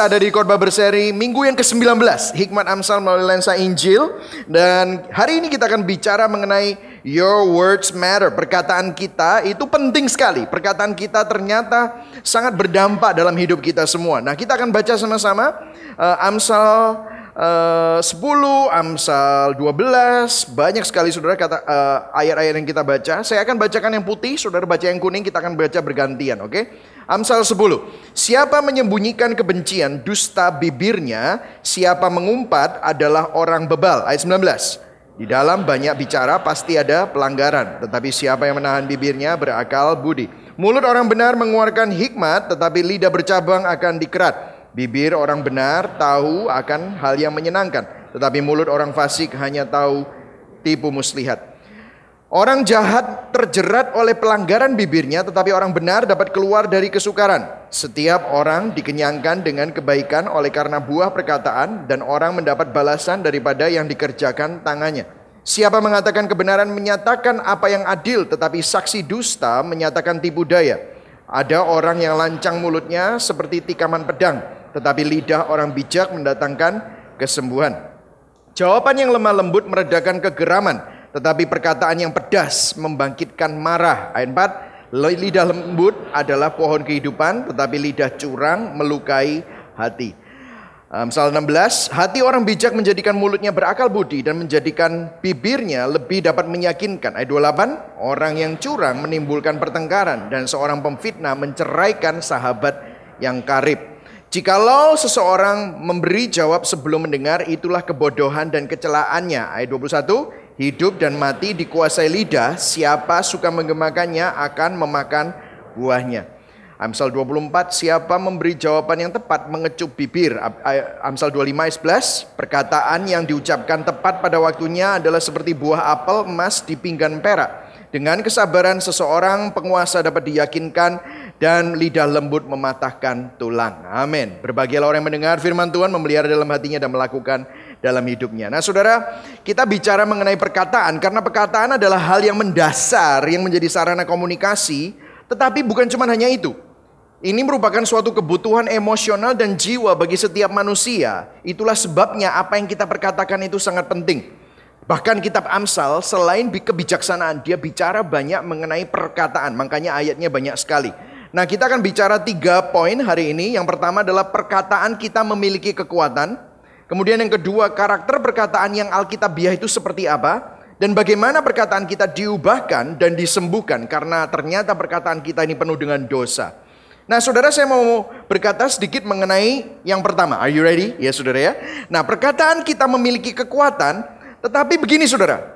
Kita ada di khotbah berseri minggu yang ke-19, Hikmat Amsal melalui lensa Injil. Dan hari ini kita akan bicara mengenai Your Words Matter. Perkataan kita itu penting sekali. Perkataan kita ternyata sangat berdampak dalam hidup kita semua. Nah, kita akan baca sama-sama Amsal 10, Amsal 12. Banyak sekali saudara kata ayat-ayat yang kita baca. Saya akan bacakan yang putih, saudara baca yang kuning, kita akan baca bergantian, oke? Amsal 10. Siapa menyembunyikan kebencian, dusta bibirnya, siapa mengumpat adalah orang bebal. Ayat 19. Di dalam banyak bicara pasti ada pelanggaran, tetapi siapa yang menahan bibirnya berakal budi. Mulut orang benar mengeluarkan hikmat, tetapi lidah bercabang akan dikerat. Bibir orang benar tahu akan hal yang menyenangkan, tetapi mulut orang fasik hanya tahu tipu muslihat. Orang jahat terjerat oleh pelanggaran bibirnya, tetapi orang benar dapat keluar dari kesukaran. Setiap orang dikenyangkan dengan kebaikan oleh karena buah perkataan, dan orang mendapat balasan daripada yang dikerjakan tangannya. Siapa mengatakan kebenaran menyatakan apa yang adil, tetapi saksi dusta menyatakan tipu daya. Ada orang yang lancang mulutnya seperti tikaman pedang, tetapi lidah orang bijak mendatangkan kesembuhan. Jawaban yang lemah lembut meredakan kegeraman, tetapi perkataan yang pedas membangkitkan marah. Ayat 4. Lidah lembut adalah pohon kehidupan, tetapi lidah curang melukai hati. Amsal 16. Hati orang bijak menjadikan mulutnya berakal budi, dan menjadikan bibirnya lebih dapat meyakinkan. Ayat 28. Orang yang curang menimbulkan pertengkaran, dan seorang pemfitnah menceraikan sahabat yang karib. Jikalau seseorang memberi jawab sebelum mendengar, itulah kebodohan dan kecelaannya. Ayat 21. Hidup dan mati dikuasai lidah, siapa suka menggemakannya akan memakan buahnya. Amsal 24, siapa memberi jawaban yang tepat mengecup bibir. Amsal 25 ayat 11, perkataan yang diucapkan tepat pada waktunya adalah seperti buah apel emas di pinggan perak. Dengan kesabaran seseorang penguasa dapat diyakinkan, dan lidah lembut mematahkan tulang. Amin. Berbahagialah orang yang mendengar firman Tuhan, memelihara dalam hatinya dan melakukan dalam hidupnya. Nah saudara, kita bicara mengenai perkataan, karena perkataan adalah hal yang mendasar, yang menjadi sarana komunikasi. Tetapi bukan cuma hanya itu. Ini merupakan suatu kebutuhan emosional dan jiwa bagi setiap manusia. Itulah sebabnya apa yang kita perkatakan itu sangat penting. Bahkan kitab Amsal selain kebijaksanaan, dia bicara banyak mengenai perkataan. Makanya ayatnya banyak sekali. Nah, kita akan bicara 3 poin hari ini. Yang pertama adalah perkataan kita memiliki kekuatan. Kemudian yang kedua, karakter perkataan yang alkitabiah itu seperti apa. Dan bagaimana perkataan kita diubahkan dan disembuhkan, karena ternyata perkataan kita ini penuh dengan dosa. Nah saudara, saya mau berkata sedikit mengenai yang pertama. Are you ready? Ya saudara ya. Nah, perkataan kita memiliki kekuatan. Tetapi begini saudara,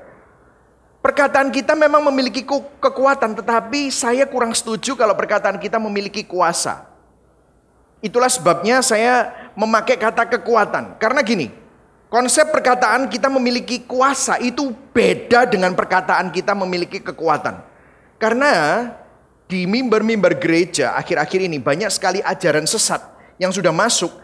perkataan kita memang memiliki kekuatan, tetapi saya kurang setuju kalau perkataan kita memiliki kuasa. Itulah sebabnya saya memakai kata kekuatan. Karena gini, konsep perkataan kita memiliki kuasa itu beda dengan perkataan kita memiliki kekuatan. Karena di mimbar-mimbar gereja akhir-akhir ini banyak sekali ajaran sesat yang sudah masuk,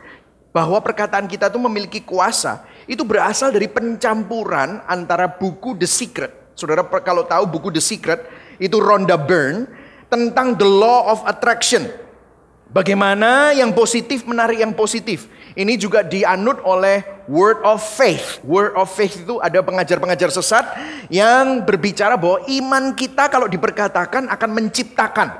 bahwa perkataan kita itu memiliki kuasa. Itu berasal dari pencampuran antara buku The Secret. Saudara kalau tahu buku The Secret, itu Rhonda Byrne, tentang the law of attraction. Bagaimana yang positif menarik yang positif. Ini juga dianut oleh Word of Faith. Word of Faith itu ada pengajar-pengajar sesat yang berbicara bahwa iman kita kalau diperkatakan akan menciptakan.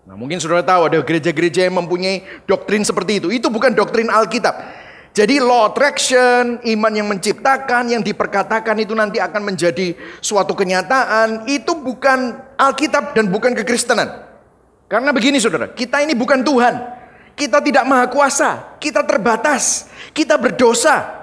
Nah, mungkin saudara tahu ada gereja-gereja yang mempunyai doktrin seperti itu. Itu bukan doktrin Alkitab. Jadi law attraction, iman yang menciptakan, yang diperkatakan itu nanti akan menjadi suatu kenyataan. Itu bukan Alkitab dan bukan kekristenan. Karena begini saudara, kita ini bukan Tuhan. Kita tidak maha kuasa, kita terbatas, kita berdosa.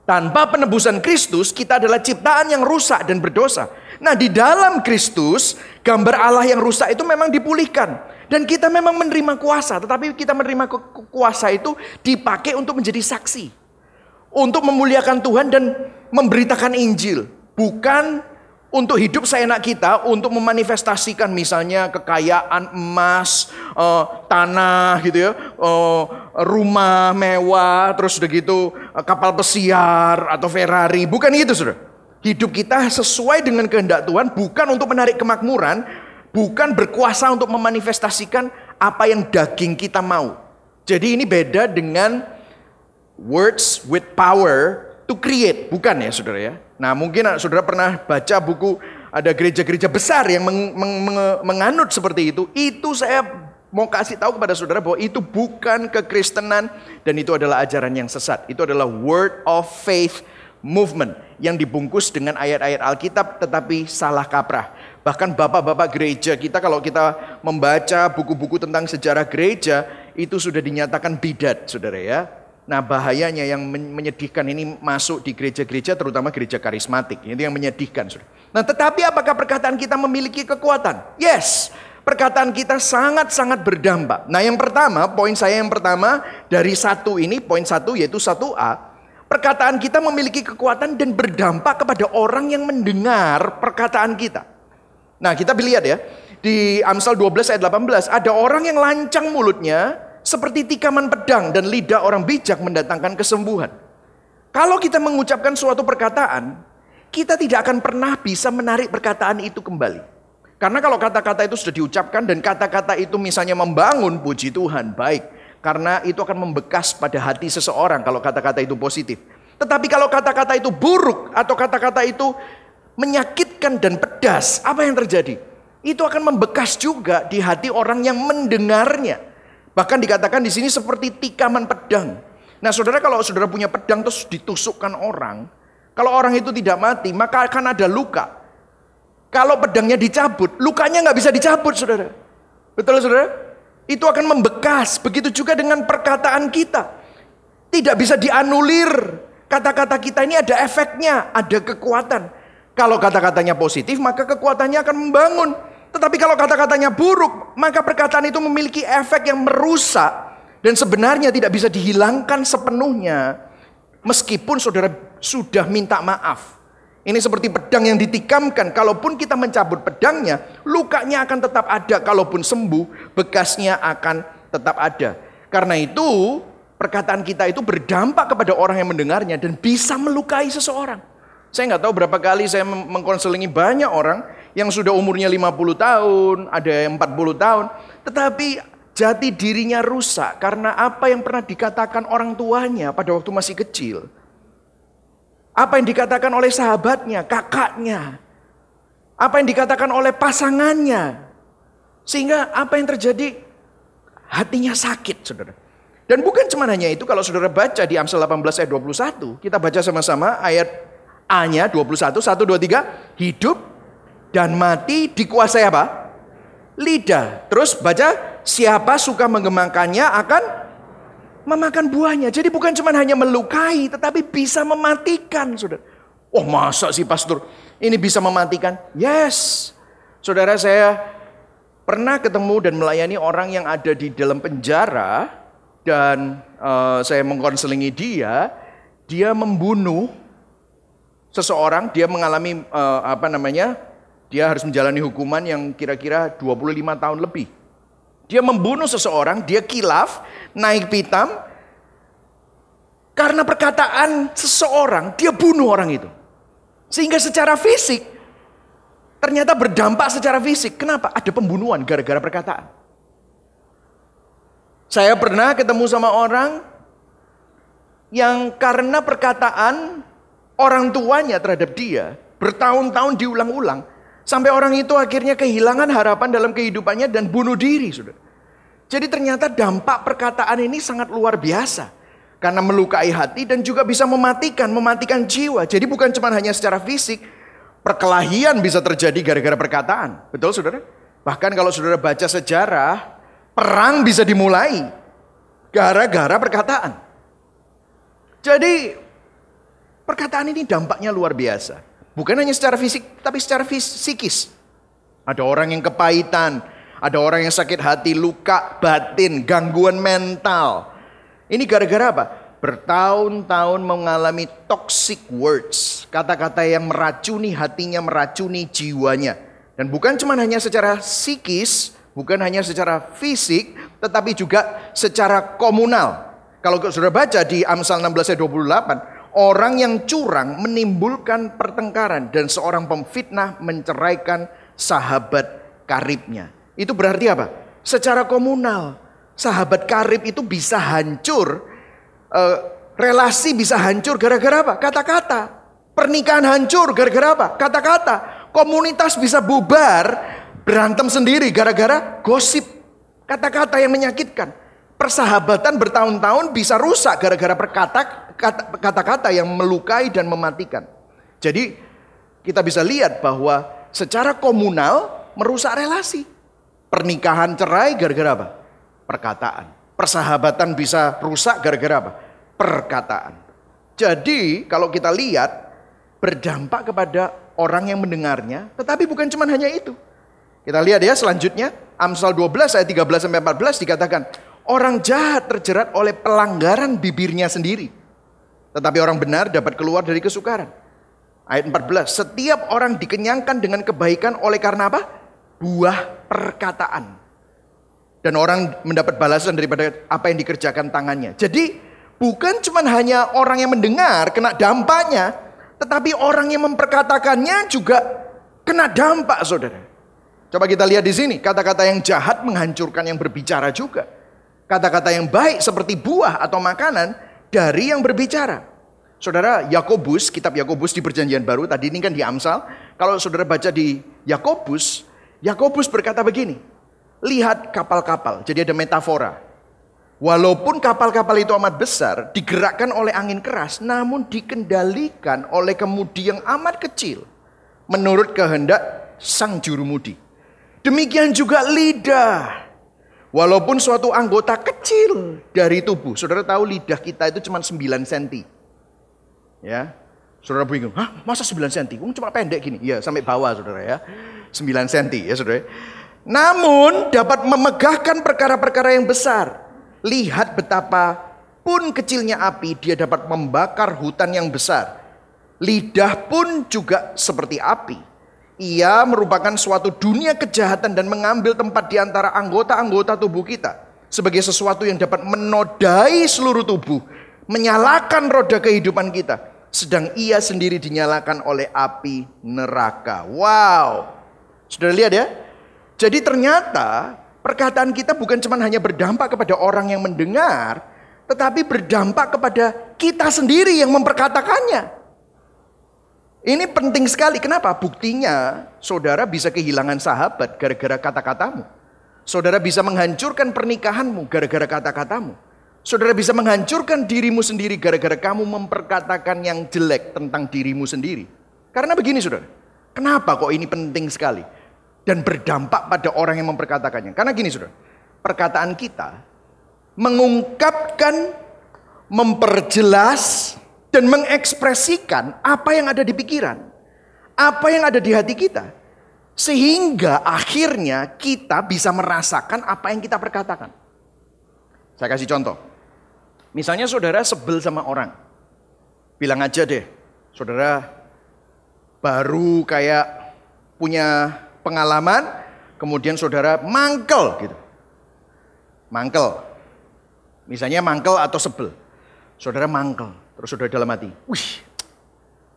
Tanpa penebusan Kristus, kita adalah ciptaan yang rusak dan berdosa. Nah, di dalam Kristus, gambar Allah yang rusak itu memang dipulihkan. Dan kita memang menerima kuasa, tetapi kita menerima kuasa itu dipakai untuk menjadi saksi. Untuk memuliakan Tuhan dan memberitakan Injil. Bukan untuk hidup seenak kita, untuk memanifestasikan misalnya kekayaan emas, tanah gitu ya, rumah mewah, terus udah gitu kapal pesiar atau Ferrari. Bukan itu saudara. Hidup kita sesuai dengan kehendak Tuhan, bukan untuk menarik kemakmuran, bukan berkuasa untuk memanifestasikan apa yang daging kita mau. Jadi ini beda dengan words with power to create. Bukan ya saudara ya. Nah mungkin saudara pernah baca buku, ada gereja-gereja besar yang menganut seperti itu. Itu saya mau kasih tahu kepada saudara bahwa itu bukan kekristenan dan itu adalah ajaran yang sesat. Itu adalah word of faith movement yang dibungkus dengan ayat-ayat Alkitab tetapi salah kaprah. Bahkan bapak-bapak gereja kita, kalau kita membaca buku-buku tentang sejarah gereja, itu sudah dinyatakan bidat, saudara ya. Nah bahayanya yang menyedihkan ini masuk di gereja-gereja, terutama gereja karismatik. Itu yang menyedihkan, saudara. Nah tetapi apakah perkataan kita memiliki kekuatan? Yes, perkataan kita sangat-sangat berdampak. Nah yang pertama, poin saya yang pertama dari satu ini, poin satu yaitu 1A. Perkataan kita memiliki kekuatan dan berdampak kepada orang yang mendengar perkataan kita. Nah kita lihat ya, di Amsal 12 ayat 18, ada orang yang lancang mulutnya seperti tikaman pedang dan lidah orang bijak mendatangkan kesembuhan. Kalau kita mengucapkan suatu perkataan, kita tidak akan pernah bisa menarik perkataan itu kembali. Karena kalau kata-kata itu sudah diucapkan dan kata-kata itu misalnya membangun, puji Tuhan, baik. Karena itu akan membekas pada hati seseorang kalau kata-kata itu positif. Tetapi kalau kata-kata itu buruk atau kata-kata itu menyakitkan dan pedas, apa yang terjadi? Itu akan membekas juga di hati orang yang mendengarnya. Bahkan dikatakan di sini seperti tikaman pedang. Nah saudara, kalau saudara punya pedang terus ditusukkan orang, kalau orang itu tidak mati maka akan ada luka. Kalau pedangnya dicabut, lukanya nggak bisa dicabut, saudara. Betul saudara? Itu akan membekas. Begitu juga dengan perkataan kita. Tidak bisa dianulir. Kata-kata kita ini ada efeknya, ada kekuatan. Kalau kata-katanya positif, maka kekuatannya akan membangun. Tetapi kalau kata-katanya buruk, maka perkataan itu memiliki efek yang merusak. Dan sebenarnya tidak bisa dihilangkan sepenuhnya. Meskipun saudara sudah minta maaf. Ini seperti pedang yang ditikamkan. Kalaupun kita mencabut pedangnya, lukanya akan tetap ada. Kalaupun sembuh, bekasnya akan tetap ada. Karena itu, perkataan kita itu berdampak kepada orang yang mendengarnya dan bisa melukai seseorang. Saya nggak tahu berapa kali saya mengkonselingi banyak orang yang sudah umurnya 50 tahun, ada yang 40 tahun. Tetapi jati dirinya rusak karena apa yang pernah dikatakan orang tuanya pada waktu masih kecil. Apa yang dikatakan oleh sahabatnya, kakaknya. Apa yang dikatakan oleh pasangannya. Sehingga apa yang terjadi? Hatinya sakit, saudara. Dan bukan cuma hanya itu, kalau saudara baca di Amsal 18 ayat 21, kita baca sama-sama ayat A-nya 21, 1, 2, 3. Hidup dan mati dikuasai apa? Lidah. Terus baca, siapa suka mengembangkannya akan memakan buahnya. Jadi bukan cuma hanya melukai, tetapi bisa mematikan, saudara. Oh masa sih pastor, ini bisa mematikan? Yes. Saudara, saya pernah ketemu dan melayani orang yang ada di dalam penjara. Dan saya mengkonselingi dia membunuh seseorang, dia mengalami dia harus menjalani hukuman yang kira-kira 25 tahun lebih. Dia membunuh seseorang, dia kilaf, naik pitam. Karena perkataan seseorang, dia bunuh orang itu. Sehingga secara fisik, ternyata berdampak secara fisik. Kenapa? Ada pembunuhan gara-gara perkataan. Saya pernah ketemu sama orang yang karena perkataan orang tuanya terhadap dia bertahun-tahun diulang-ulang sampai orang itu akhirnya kehilangan harapan dalam kehidupannya dan bunuh diri, saudara. Jadi ternyata dampak perkataan ini sangat luar biasa karena melukai hati dan juga bisa mematikan jiwa. Jadi bukan cuma hanya secara fisik, perkelahian bisa terjadi gara-gara perkataan. Betul, saudara? Bahkan kalau saudara baca sejarah, perang bisa dimulai gara-gara perkataan. Jadi perkataan ini dampaknya luar biasa. Bukan hanya secara fisik, tapi secara psikis. Ada orang yang kepahitan, ada orang yang sakit hati, luka batin, gangguan mental. Ini gara-gara apa? Bertahun-tahun mengalami toxic words. Kata-kata yang meracuni hatinya, meracuni jiwanya. Dan bukan cuma hanya secara psikis, bukan hanya secara fisik, tetapi juga secara komunal. Kalau sudah baca di Amsal 16 ayat 28, orang yang curang menimbulkan pertengkaran dan seorang pemfitnah menceraikan sahabat karibnya. Itu berarti apa? Secara komunal. Sahabat karib itu bisa hancur, relasi bisa hancur gara-gara apa? Kata-kata. Pernikahan hancur gara-gara apa? Kata-kata. Komunitas bisa bubar, berantem sendiri gara-gara gosip. Kata-kata yang menyakitkan. Persahabatan bertahun-tahun bisa rusak gara-gara kata-kata yang melukai dan mematikan. Jadi kita bisa lihat bahwa secara komunal merusak relasi. Pernikahan cerai gara-gara apa? Perkataan. Persahabatan bisa rusak gara-gara apa? Perkataan. Jadi kalau kita lihat berdampak kepada orang yang mendengarnya, tetapi bukan cuma hanya itu. Kita lihat ya selanjutnya, Amsal 12 ayat 13-14 dikatakan, orang jahat terjerat oleh pelanggaran bibirnya sendiri, tetapi orang benar dapat keluar dari kesukaran. Ayat 14, setiap orang dikenyangkan dengan kebaikan oleh karena apa? Buah perkataan. Dan orang mendapat balasan daripada apa yang dikerjakan tangannya. Jadi bukan cuma hanya orang yang mendengar kena dampaknya, tetapi orang yang memperkatakannya juga kena dampak, saudara. Coba kita lihat di sini, kata-kata yang jahat menghancurkan yang berbicara juga. Kata-kata yang baik seperti buah atau makanan dari yang berbicara. Saudara, Yakobus, kitab Yakobus di Perjanjian Baru, tadi ini kan di Amsal. Kalau saudara baca di Yakobus, Yakobus berkata begini, lihat kapal-kapal, jadi ada metafora. Walaupun kapal-kapal itu amat besar, digerakkan oleh angin keras, namun dikendalikan oleh kemudi yang amat kecil, menurut kehendak sang jurumudi. Demikian juga lidah. Walaupun suatu anggota kecil dari tubuh. Saudara tahu lidah kita itu cuma 9 cm. Ya. Saudara bingung, hah masa 9 cm? Cuma pendek gini. Ya sampai bawah saudara ya. 9 cm ya saudara. Namun dapat memegahkan perkara-perkara yang besar. Lihat betapa pun kecilnya api, dia dapat membakar hutan yang besar. Lidah pun juga seperti api. Ia merupakan suatu dunia kejahatan dan mengambil tempat di antara anggota-anggota tubuh kita. Sebagai sesuatu yang dapat menodai seluruh tubuh. Menyalakan roda kehidupan kita. Sedang ia sendiri dinyalakan oleh api neraka. Wow. Sudah lihat ya? Jadi ternyata perkataan kita bukan cuma hanya berdampak kepada orang yang mendengar. Tetapi berdampak kepada kita sendiri yang memperkatakannya. Ini penting sekali. Kenapa? Buktinya saudara bisa kehilangan sahabat gara-gara kata-katamu. Saudara bisa menghancurkan pernikahanmu gara-gara kata-katamu. Saudara bisa menghancurkan dirimu sendiri gara-gara kamu memperkatakan yang jelek tentang dirimu sendiri. Karena begini saudara, kenapa kok ini penting sekali? Dan berdampak pada orang yang memperkatakannya. Karena gini saudara, perkataan kita mengungkapkan, memperjelas, dan mengekspresikan apa yang ada di pikiran. Apa yang ada di hati kita. Sehingga akhirnya kita bisa merasakan apa yang kita perkatakan. Saya kasih contoh. Misalnya saudara sebel sama orang. Bilang aja deh, saudara baru kayak punya pengalaman, kemudian saudara mangkel gitu. Mangkel. Misalnya mangkel atau sebel. Saudara mangkel. Terus saudara dalam hati, wih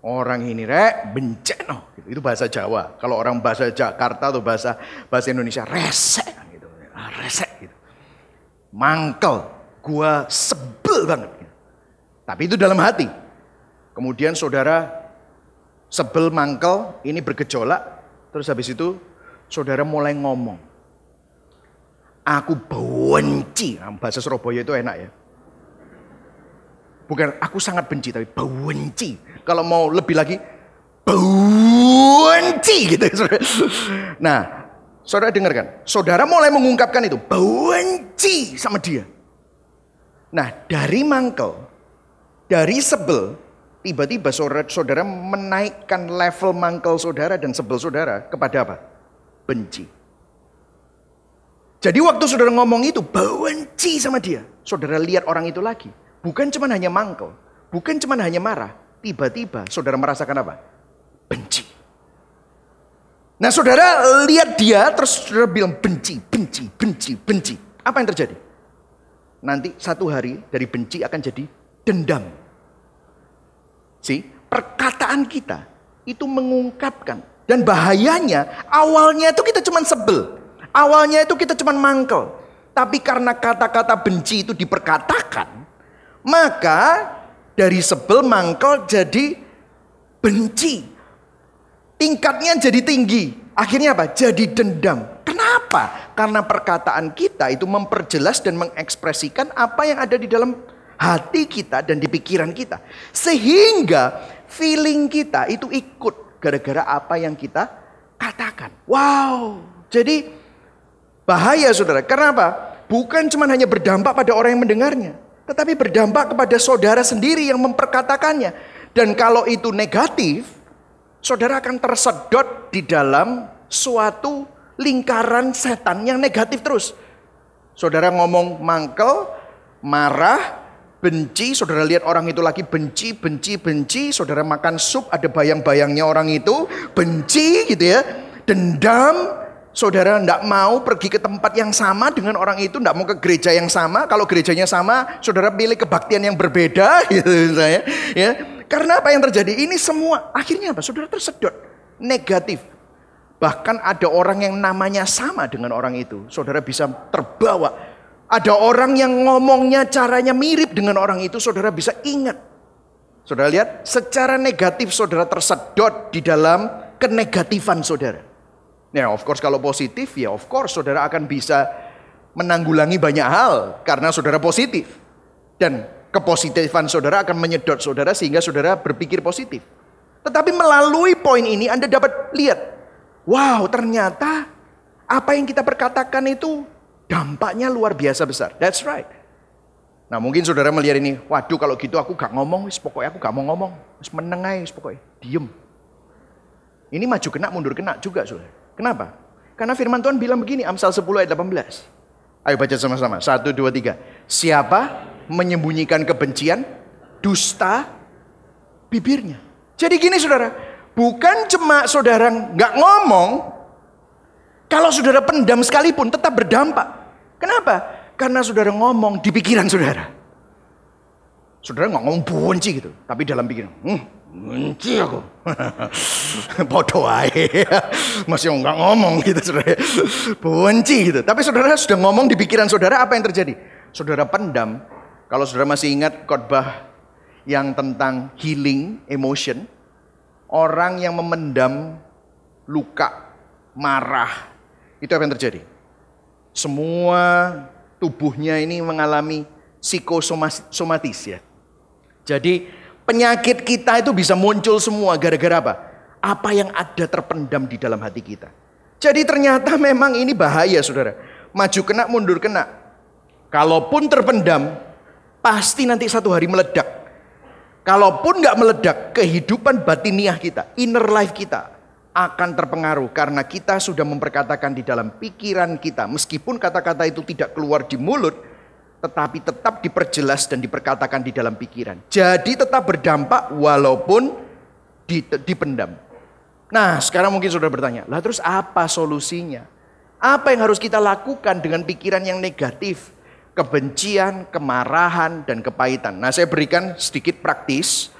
orang ini benceno. Itu bahasa Jawa. Kalau orang bahasa Jakarta atau bahasa Indonesia resek gitu. Resek gitu. Mangkel, gua sebel banget. Tapi itu dalam hati. Kemudian saudara sebel mangkel, ini bergejolak. Terus habis itu saudara mulai ngomong. Aku benci. Bahasa Surabaya itu enak ya. Bukan aku sangat benci, tapi benci. Kalau mau lebih lagi, benci gitu. Nah, saudara dengarkan. Saudara mulai mengungkapkan itu, benci sama dia. Nah, dari mangkel, dari sebel, tiba-tiba saudara menaikkan level mangkel saudara dan sebel saudara kepada apa? Benci. Jadi waktu saudara ngomong itu, benci sama dia. Saudara lihat orang itu lagi. Bukan cuma hanya mangkel, bukan cuma hanya marah. Tiba-tiba saudara merasakan apa? Benci. Nah saudara lihat dia, terus saudara bilang benci, benci, benci, benci. Apa yang terjadi? Nanti satu hari dari benci akan jadi dendam. Perkataan kita itu mengungkapkan. Dan bahayanya awalnya itu kita cuma sebel. Awalnya itu kita cuma mangkel. Tapi karena kata-kata benci itu diperkatakan, maka dari sebel mangkel jadi benci. Tingkatnya jadi tinggi. Akhirnya apa? Jadi dendam. Kenapa? Karena perkataan kita itu memperjelas dan mengekspresikan apa yang ada di dalam hati kita dan di pikiran kita. Sehingga feeling kita itu ikut gara-gara apa yang kita katakan. Wow. Jadi bahaya saudara. Kenapa? Bukan cuma hanya berdampak pada orang yang mendengarnya, tetapi berdampak kepada saudara sendiri yang memperkatakannya. Dan kalau itu negatif, saudara akan tersedot di dalam suatu lingkaran setan yang negatif terus. Saudara ngomong mangkel, marah, benci, saudara lihat orang itu lagi benci, saudara makan sup, ada bayang-bayangnya orang itu, benci gitu ya, dendam. Saudara tidak mau pergi ke tempat yang sama dengan orang itu, tidak mau ke gereja yang sama. Kalau gerejanya sama, saudara pilih kebaktian yang berbeda, gitu misalnya. Ya, karena apa yang terjadi? Ini semua akhirnya apa? Saudara tersedot negatif. Bahkan ada orang yang namanya sama dengan orang itu, saudara bisa terbawa. Ada orang yang ngomongnya caranya mirip dengan orang itu, saudara bisa ingat. Saudara lihat, secara negatif saudara tersedot di dalam kenegatifan saudara. Ya, of course kalau positif, ya of course saudara akan bisa menanggulangi banyak hal karena saudara positif. Dan kepositifan saudara akan menyedot saudara sehingga saudara berpikir positif. Tetapi melalui poin ini Anda dapat lihat, wow ternyata apa yang kita perkatakan itu dampaknya luar biasa besar. That's right. Nah mungkin saudara melihat ini, waduh kalau gitu aku gak ngomong, pokoknya aku gak mau ngomong. Meneng aja, pokoknya diem. Ini maju kena, mundur kena juga saudara. Kenapa? Karena firman Tuhan bilang begini, Amsal 10 ayat 18. Ayo baca sama-sama. 1, 2, 3. Siapa menyembunyikan kebencian, dusta bibirnya. Jadi gini saudara, bukan cuma saudara nggak ngomong, kalau saudara pendam sekalipun tetap berdampak. Kenapa? Karena saudara ngomong di pikiran saudara. Saudara nggak ngomong benci gitu, tapi dalam pikiran, benci aku. Bodoh aja. Masih nggak ngomong gitu saudara. Benci gitu. Tapi saudara sudah ngomong di pikiran saudara, apa yang terjadi? Saudara pendam. Kalau saudara masih ingat khotbah yang tentang healing emotion, orang yang memendam luka, marah, itu apa yang terjadi? Semua tubuhnya ini mengalami psikosomatis ya. Jadi penyakit kita itu bisa muncul semua gara-gara apa? Apa yang ada terpendam di dalam hati kita. Jadi ternyata memang ini bahaya saudara. Maju kena, mundur kena. Kalaupun terpendam, pasti nanti satu hari meledak. Kalaupun nggak meledak, kehidupan batiniah kita, inner life kita akan terpengaruh. Karena kita sudah memperkatakan di dalam pikiran kita. Meskipun kata-kata itu tidak keluar di mulut, tetapi tetap diperjelas dan diperkatakan di dalam pikiran. Jadi tetap berdampak walaupun dipendam. Nah sekarang mungkin saudara bertanya, lah terus apa solusinya? Apa yang harus kita lakukan dengan pikiran yang negatif? Kebencian, kemarahan, dan kepahitan. Nah saya berikan sedikit praktis.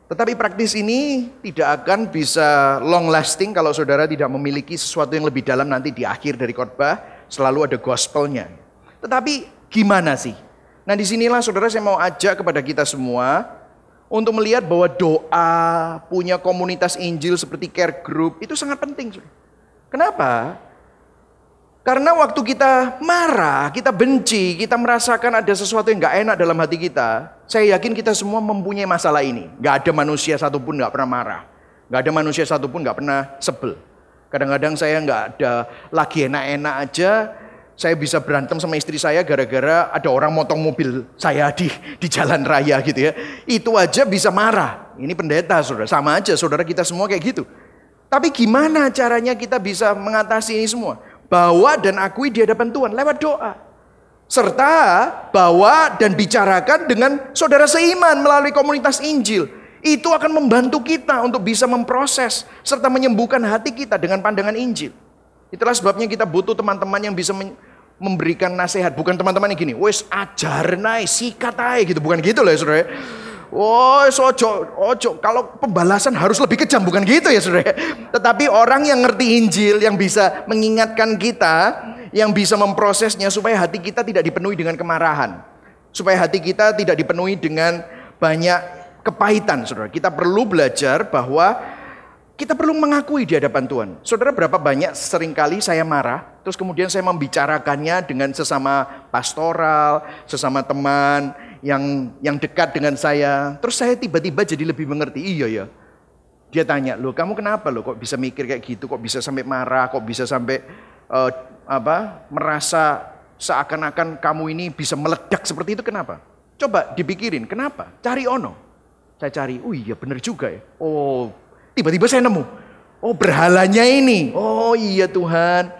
Tetapi praktis ini tidak akan bisa long lasting kalau saudara tidak memiliki sesuatu yang lebih dalam nanti di akhir dari khotbah. Selalu ada gospelnya. Tetapi gimana sih? Nah disinilah saudara saya mau ajak kepada kita semua untuk melihat bahwa doa, punya komunitas Injil seperti care group itu sangat penting. Kenapa? Karena waktu kita marah, kita benci, kita merasakan ada sesuatu yang gak enak dalam hati kita. Saya yakin kita semua mempunyai masalah ini. Gak ada manusia satupun gak pernah marah. Gak ada manusia satupun gak pernah sebel. Kadang-kadang saya gak ada lagi enak-enak aja. Saya bisa berantem sama istri saya gara-gara ada orang motong mobil saya di jalan raya gitu ya. Itu aja bisa marah. Ini pendeta saudara, sama aja saudara kita semua kayak gitu. Tapi gimana caranya kita bisa mengatasi ini semua? Bawa dan akui di hadapan Tuhan lewat doa. Serta bawa dan bicarakan dengan saudara seiman melalui komunitas Injil. Itu akan membantu kita untuk bisa memproses serta menyembuhkan hati kita dengan pandangan Injil. Itulah sebabnya kita butuh teman-teman yang bisa memberikan nasihat. Bukan teman-teman yang gini, wes ajar naik, sikat aja gitu. Bukan gitu loh ya saudara. Oh, ojo. Kalau pembalasan harus lebih kejam, bukan gitu ya saudara. Tetapi orang yang ngerti Injil, yang bisa mengingatkan kita, yang bisa memprosesnya supaya hati kita tidak dipenuhi dengan kemarahan. Supaya hati kita tidak dipenuhi dengan banyak kepahitan, saudara. Kita perlu belajar bahwa kita perlu mengakui di hadapan Tuhan. Saudara, berapa banyak seringkali saya marah, terus kemudian saya membicarakannya dengan sesama pastoral, sesama teman yang dekat dengan saya. Terus saya tiba-tiba jadi lebih mengerti. Iya ya. Dia tanya, loh kamu kenapa loh kok bisa mikir kayak gitu, kok bisa sampai marah, kok bisa sampai merasa seakan-akan kamu ini bisa meledak seperti itu, kenapa? Coba dipikirin, kenapa? Cari ono. Saya cari, oh iya benar juga ya. Oh, tiba-tiba saya nemu. Oh, berhalanya ini. Oh iya Tuhan.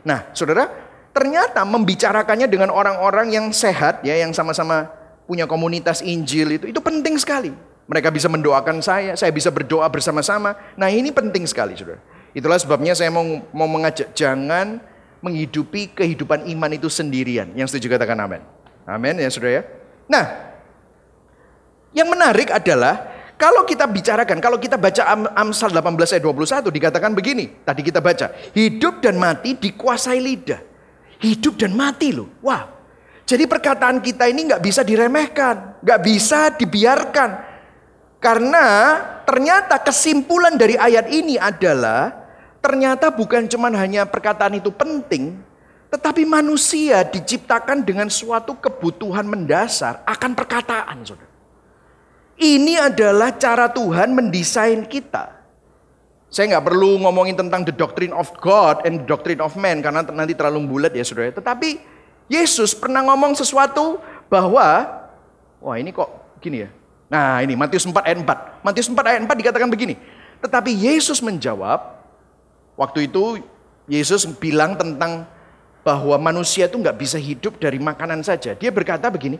Nah, saudara, ternyata membicarakannya dengan orang-orang yang sehat ya, yang sama-sama punya komunitas Injil itu penting sekali. Mereka bisa mendoakan saya bisa berdoa bersama-sama. Nah, ini penting sekali, saudara. Itulah sebabnya saya mau mengajak jangan menghidupi kehidupan iman itu sendirian. Yang setuju katakan amin. Amin ya, saudara ya. Nah, yang menarik adalah kalau kita bicarakan, kalau kita baca Amsal 18 ayat 21 dikatakan begini. Tadi kita baca, hidup dan mati dikuasai lidah. Hidup dan mati loh. Wah. Jadi perkataan kita ini nggak bisa diremehkan, nggak bisa dibiarkan. Karena ternyata kesimpulan dari ayat ini adalah ternyata bukan cuma hanya perkataan itu penting, tetapi manusia diciptakan dengan suatu kebutuhan mendasar akan perkataan, saudara. Ini adalah cara Tuhan mendesain kita. Saya nggak perlu ngomongin tentang the doctrine of God and the doctrine of man karena nanti terlalu bulat ya, saudara. Tetapi Yesus pernah ngomong sesuatu bahwa, wah ini kok gini ya. Nah ini Matius 4 ayat 4. Matius 4 ayat 4 dikatakan begini. Tetapi Yesus menjawab, waktu itu Yesus bilang tentang bahwa manusia itu nggak bisa hidup dari makanan saja. Dia berkata begini,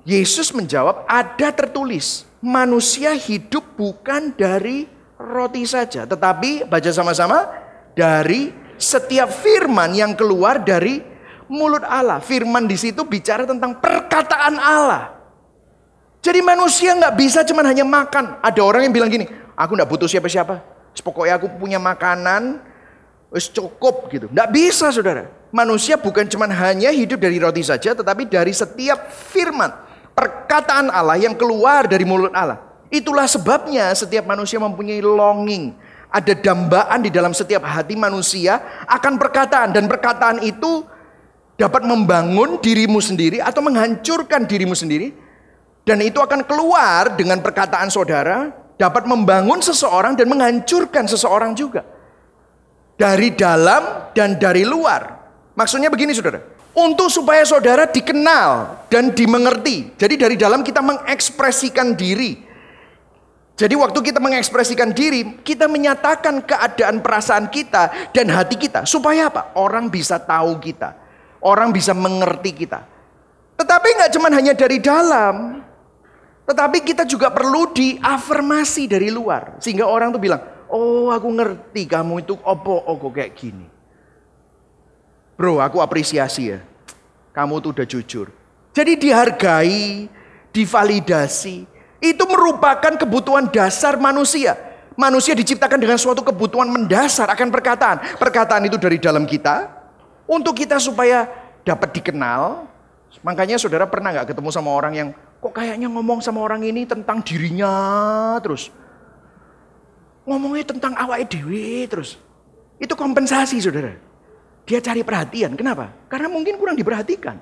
Yesus menjawab, ada tertulis, manusia hidup bukan dari roti saja. Tetapi, baca sama-sama, dari setiap firman yang keluar dari mulut Allah. Firman di situ bicara tentang perkataan Allah. Jadi manusia nggak bisa cuma hanya makan. Ada orang yang bilang gini, aku nggak butuh siapa-siapa. Pokoknya aku punya makanan, wis cukup gitu. Nggak bisa, saudara. Manusia bukan cuma hanya hidup dari roti saja, tetapi dari setiap firman, perkataan Allah yang keluar dari mulut Allah. Itulah sebabnya setiap manusia mempunyai longing. Ada dambaan di dalam setiap hati manusia akan perkataan. Dan perkataan itu dapat membangun dirimu sendiri atau menghancurkan dirimu sendiri. Dan itu akan keluar dengan perkataan saudara, dapat membangun seseorang dan menghancurkan seseorang juga. Dari dalam dan dari luar. Maksudnya begini, saudara. Untuk supaya saudara dikenal dan dimengerti. Jadi dari dalam kita mengekspresikan diri. Jadi waktu kita mengekspresikan diri, kita menyatakan keadaan perasaan kita dan hati kita. Supaya apa? Orang bisa tahu kita. Orang bisa mengerti kita. Tetapi nggak cuma hanya dari dalam. Tetapi kita juga perlu diafirmasi dari luar. Sehingga orang tuh bilang, oh aku ngerti kamu itu opo kayak gini. Bro, aku apresiasi ya. Kamu tuh udah jujur. Jadi dihargai, divalidasi. Itu merupakan kebutuhan dasar manusia. Manusia diciptakan dengan suatu kebutuhan mendasar akan perkataan. Perkataan itu dari dalam kita. Untuk kita supaya dapat dikenal. Makanya saudara pernah gak ketemu sama orang yang kok kayaknya ngomong sama orang ini tentang dirinya terus. Ngomongnya tentang awake dhewe terus. Itu kompensasi, saudara. Dia cari perhatian. Kenapa? Karena mungkin kurang diperhatikan.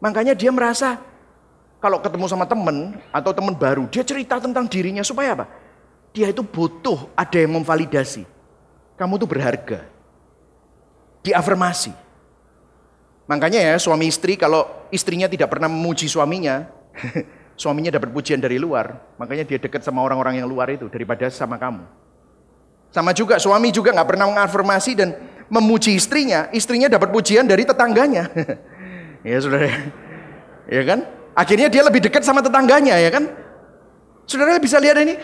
Makanya dia merasa kalau ketemu sama teman atau teman baru, dia cerita tentang dirinya supaya apa? Dia itu butuh ada yang memvalidasi. Kamu tuh berharga. Diafirmasi. Makanya ya suami istri kalau istrinya tidak pernah memuji suaminya, suaminya dapat pujian dari luar. Makanya dia dekat sama orang-orang yang luar itu daripada sama kamu. Sama juga suami juga gak pernah mengafirmasi dan memuji istrinya. Istrinya dapat pujian dari tetangganya. Ya saudara. Ya kan? Akhirnya dia lebih dekat sama tetangganya, ya kan? Saudara bisa lihat ini.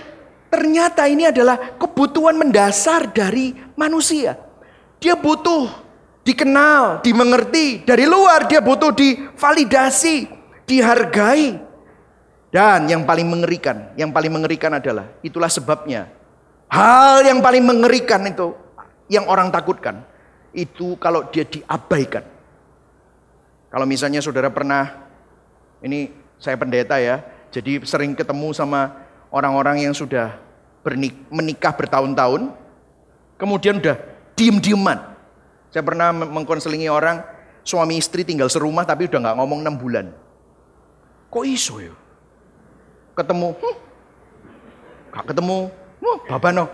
Ternyata ini adalah kebutuhan mendasar dari manusia. Dia butuh dikenal, dimengerti. Dari luar dia butuh divalidasi, dihargai. Dan yang paling mengerikan adalah, itulah sebabnya hal yang paling mengerikan itu yang orang takutkan. itu kalau dia diabaikan. Kalau misalnya saudara pernah, ini saya pendeta ya, jadi sering ketemu sama orang-orang yang sudah menikah bertahun-tahun, kemudian udah diem-dieman. Saya pernah mengkonselingi orang, suami istri tinggal serumah tapi udah gak ngomong 6 bulan. Kok iso ya? Ketemu, gak ketemu, babano,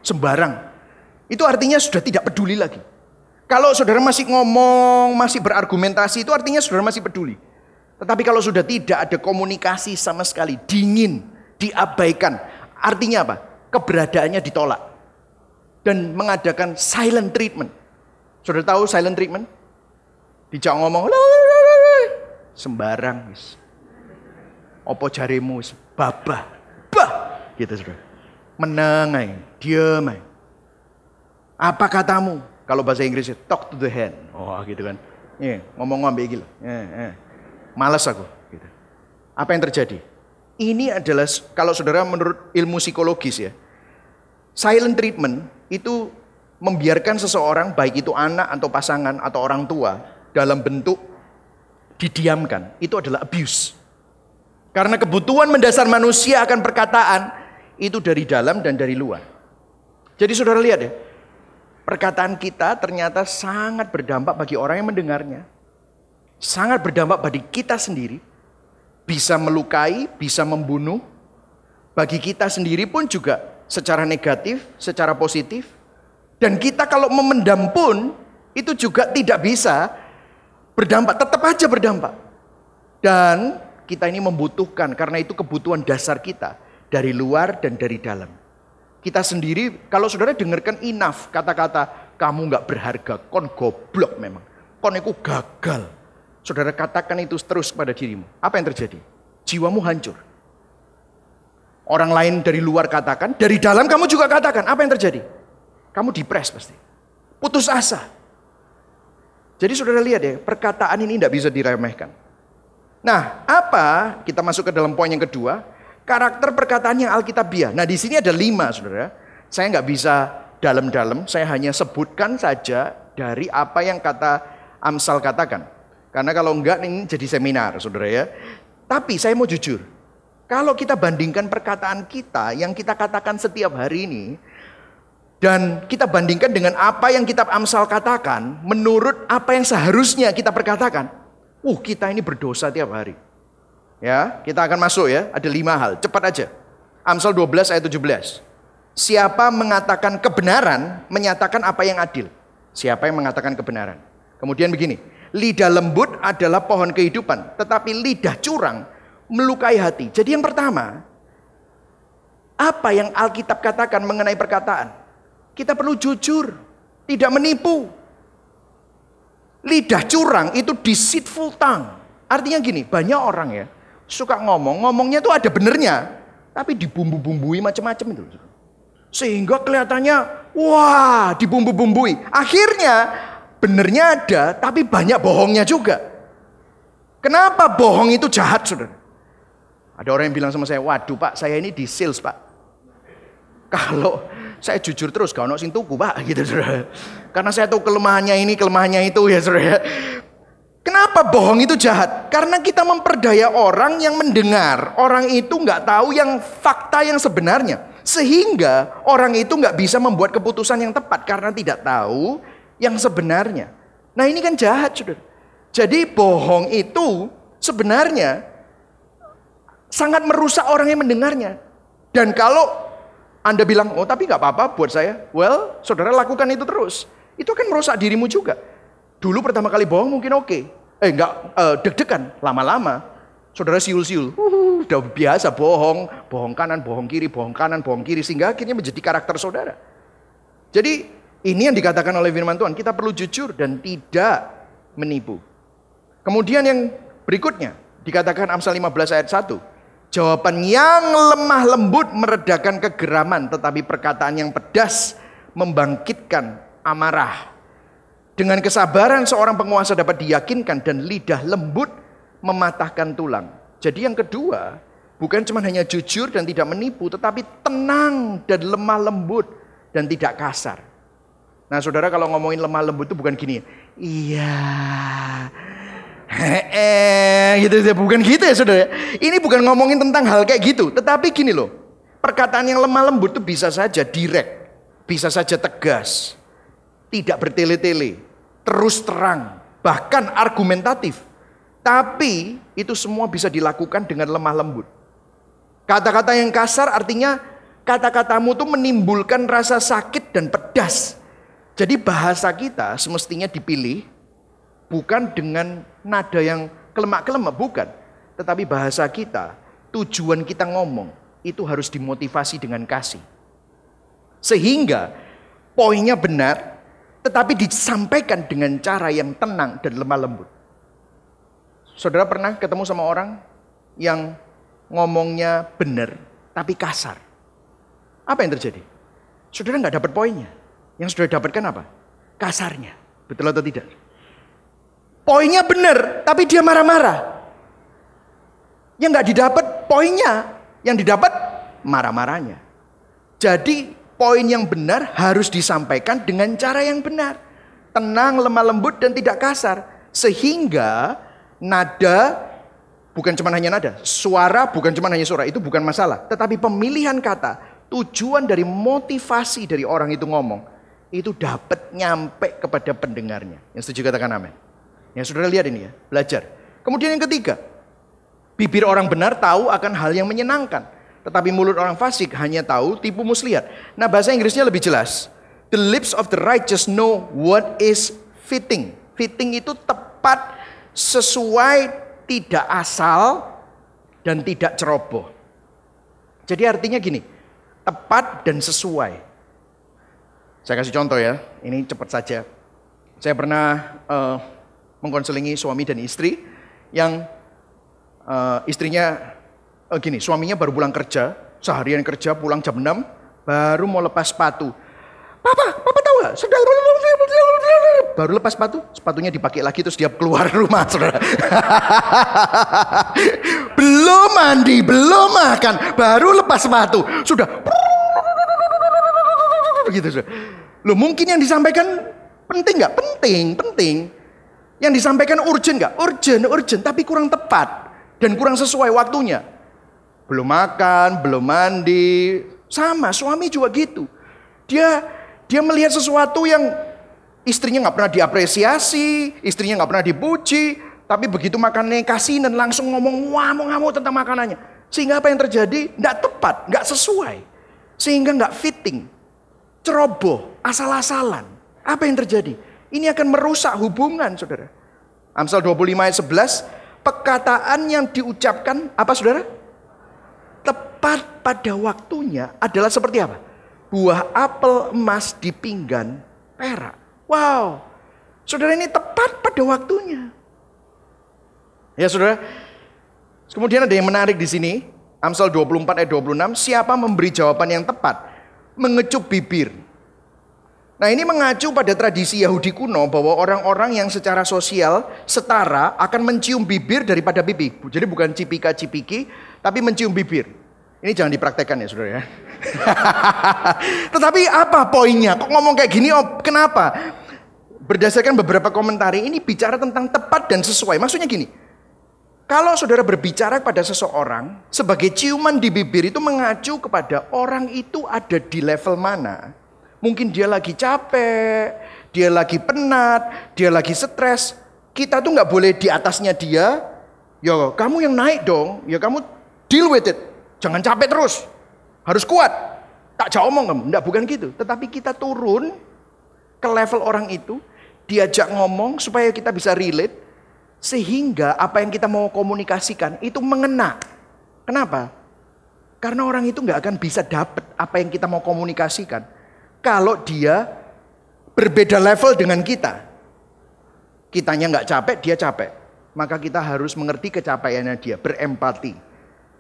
sembarang. Itu artinya sudah tidak peduli lagi. Kalau saudara masih ngomong, masih berargumentasi, itu artinya saudara masih peduli. Tetapi kalau sudah tidak ada komunikasi sama sekali, dingin, diabaikan, artinya apa? Keberadaannya ditolak. Dan mengadakan silent treatment. Saudara tahu silent treatment? Dijak ngomong, sembarang. Opo jaremu, babah, gitu saudara. Menengai, diam. Apa katamu? Kalau bahasa Inggrisnya talk to the hand. Oh gitu kan. Ngomong ambek gila. Malas aku. Gitu. Apa yang terjadi? Ini adalah kalau saudara menurut ilmu psikologis ya. Silent treatment itu membiarkan seseorang baik itu anak atau pasangan atau orang tua dalam bentuk didiamkan. Itu adalah abuse. Karena kebutuhan mendasar manusia akan perkataan itu dari dalam dan dari luar. Jadi saudara lihat ya. Perkataan kita ternyata sangat berdampak bagi orang yang mendengarnya. Sangat berdampak bagi kita sendiri. Bisa melukai, bisa membunuh. Bagi kita sendiri pun juga secara negatif, secara positif. Dan kita kalau memendam pun itu juga tidak bisa berdampak. Tetap aja berdampak. Dan kita ini membutuhkan, karena itu kebutuhan dasar kita. Dari luar dan dari dalam. Kita sendiri, kalau saudara dengarkan enough kata-kata, kamu gak berharga, kon goblok memang. Kon itu gagal. Saudara katakan itu terus kepada dirimu. Apa yang terjadi? Jiwamu hancur. Orang lain dari luar katakan, dari dalam kamu juga katakan. Apa yang terjadi? Kamu depres pasti. Putus asa. Jadi saudara lihat ya, perkataan ini tidak bisa diremehkan. Nah, apa? Kita masuk ke dalam poin yang kedua. Karakter perkataan yang alkitabiah. Nah di sini ada 5 saudara. Saya nggak bisa dalam-dalam. Saya hanya sebutkan saja dari apa yang kata Amsal katakan. Karena kalau enggak ini jadi seminar saudara ya. Tapi saya mau jujur. Kalau kita bandingkan perkataan kita yang kita katakan setiap hari ini. Dan kita bandingkan dengan apa yang kitab Amsal katakan. Menurut apa yang seharusnya kita perkatakan. Kita ini berdosa tiap hari. Ya, kita akan masuk ya, ada 5 hal, cepat aja. Amsal 12 ayat 17. Siapa mengatakan kebenaran, menyatakan apa yang adil. Siapa yang mengatakan kebenaran. Kemudian begini, lidah lembut adalah pohon kehidupan, tetapi lidah curang melukai hati. Jadi yang pertama, apa yang Alkitab katakan mengenai perkataan? Kita perlu jujur, tidak menipu. Lidah curang itu deceitful tongue. Artinya gini, banyak orang ya, suka ngomongnya tuh ada benernya, tapi dibumbu-bumbui macam-macam itu. Sehingga kelihatannya, wah dibumbu-bumbui. Akhirnya benernya ada, tapi banyak bohongnya juga. Kenapa bohong itu jahat, saudara? Ada orang yang bilang sama saya, waduh pak, saya ini di sales pak. Kalau saya jujur terus, gak ono sing tuku pak, gitu saudara. Karena saya tahu kelemahannya ini, kelemahannya itu ya saudara. Kenapa bohong itu jahat? Karena kita memperdaya orang yang mendengar. Orang itu nggak tahu yang fakta yang sebenarnya. Sehingga orang itu nggak bisa membuat keputusan yang tepat. Karena tidak tahu yang sebenarnya. Nah ini kan jahat saudara. Jadi bohong itu sebenarnya sangat merusak orang yang mendengarnya. Dan kalau Anda bilang, oh tapi nggak apa-apa buat saya. Well, saudara lakukan itu terus. Itu kan merusak dirimu juga. Dulu pertama kali bohong mungkin oke. Deg-degan. Lama-lama saudara siul-siul. Udah biasa bohong. Bohong kanan, bohong kiri, bohong kanan, bohong kiri. Sehingga akhirnya menjadi karakter saudara. Jadi ini yang dikatakan oleh firman Tuhan. Kita perlu jujur dan tidak menipu. Kemudian yang berikutnya. Dikatakan Amsal 15 ayat 1. Jawaban yang lemah lembut meredakan kegeraman. Tetapi perkataan yang pedas membangkitkan amarah. Dengan kesabaran seorang penguasa dapat diyakinkan dan lidah lembut mematahkan tulang. Jadi yang kedua, bukan cuma hanya jujur dan tidak menipu, tetapi tenang dan lemah lembut dan tidak kasar. Nah saudara kalau ngomongin lemah lembut itu bukan gini. Iya. Gitu ya, bukan gitu ya saudara. Ini bukan ngomongin tentang hal kayak gitu. Tetapi gini loh. Perkataan yang lemah lembut itu bisa saja direct. Bisa saja tegas. Tidak bertele-tele. Terus terang. Bahkan argumentatif. Tapi itu semua bisa dilakukan dengan lemah lembut. Kata-kata yang kasar artinya kata-katamu tuh menimbulkan rasa sakit dan pedas. Jadi bahasa kita semestinya dipilih bukan dengan nada yang kelemak-kelemak, bukan. Tetapi bahasa kita, tujuan kita ngomong itu harus dimotivasi dengan kasih. Sehingga poinnya benar, tetapi disampaikan dengan cara yang tenang dan lemah lembut. Saudara pernah ketemu sama orang yang ngomongnya benar tapi kasar? Apa yang terjadi? Saudara nggak dapat poinnya. Yang saudara dapatkan apa? Kasarnya. Betul atau tidak? Poinnya benar tapi dia marah-marah. Yang nggak didapat poinnya, yang didapat marah-marahnya. Jadi poin yang benar harus disampaikan dengan cara yang benar. Tenang, lemah lembut dan tidak kasar. Sehingga nada bukan cuma hanya nada, suara bukan cuma hanya suara, itu bukan masalah. Tetapi pemilihan kata, tujuan dari motivasi dari orang itu ngomong, itu dapat nyampe kepada pendengarnya. Yang setuju katakan amin. Yang saudara lihat ini ya, belajar. Kemudian yang ketiga, bibir orang benar tahu akan hal yang menyenangkan. Tetapi mulut orang fasik hanya tahu tipu muslihat. Nah bahasa Inggrisnya lebih jelas. The lips of the righteous know what is fitting. Fitting itu tepat, sesuai, tidak asal, dan tidak ceroboh. Jadi artinya gini, tepat dan sesuai. Saya kasih contoh ya, ini cepat saja. Saya pernah mengkonselingi suami dan istri yang istrinya gini, suaminya baru pulang kerja, seharian kerja pulang jam 6, baru mau lepas sepatu. Papa tahu gak? Baru lepas sepatu, sepatunya dipakai lagi terus dia keluar rumah, saudara. Belum mandi, belum makan, baru lepas sepatu, sudah. Begitu, saudara. Loh mungkin yang disampaikan penting nggak? Penting. Yang disampaikan urgent nggak? Urgent, tapi kurang tepat dan kurang sesuai waktunya. Belum makan, belum mandi, sama suami juga gitu. Dia melihat sesuatu yang istrinya nggak pernah diapresiasi, istrinya nggak pernah dipuji, tapi begitu makannya kasihan dan langsung ngomong ngamuk tentang makanannya. Sehingga apa yang terjadi? Nggak tepat, nggak sesuai. Sehingga nggak fitting, ceroboh, asal-asalan. Apa yang terjadi? Ini akan merusak hubungan, saudara. Amsal 25 ayat 11, perkataan yang diucapkan, apa saudara? Tepat pada waktunya adalah seperti apa? Buah apel emas di pinggan perak. Wow, saudara ini tepat pada waktunya. Ya saudara. Kemudian ada yang menarik di sini. Amsal 24 ayat 26. Siapa memberi jawaban yang tepat? Mengecup bibir. Nah ini mengacu pada tradisi Yahudi kuno bahwa orang-orang yang secara sosial setara akan mencium bibir daripada pipi. Jadi bukan cipika-cipiki, tapi mencium bibir. Ini jangan dipraktekkan ya saudara ya. Tetapi apa poinnya? Kok ngomong kayak gini? Oh, kenapa? Berdasarkan beberapa komentar ini bicara tentang tepat dan sesuai. Maksudnya gini. Kalau saudara berbicara pada seseorang sebagai ciuman di bibir itu mengacu kepada orang itu ada di level mana. Mungkin dia lagi capek, dia lagi penat, dia lagi stres. Kita tuh nggak boleh di atasnya dia. Ya kamu yang naik dong. Ya kamu deal with it. Jangan capek terus. Harus kuat. Tak jauh omong kamu. Enggak, bukan gitu. Tetapi kita turun ke level orang itu. Diajak ngomong supaya kita bisa relate. Sehingga apa yang kita mau komunikasikan itu mengena. Kenapa? Karena orang itu nggak akan bisa dapat apa yang kita mau komunikasikan. Kalau dia berbeda level dengan kita. Kitanya nggak capek, dia capek. Maka kita harus mengerti kecapeannya dia. Berempati.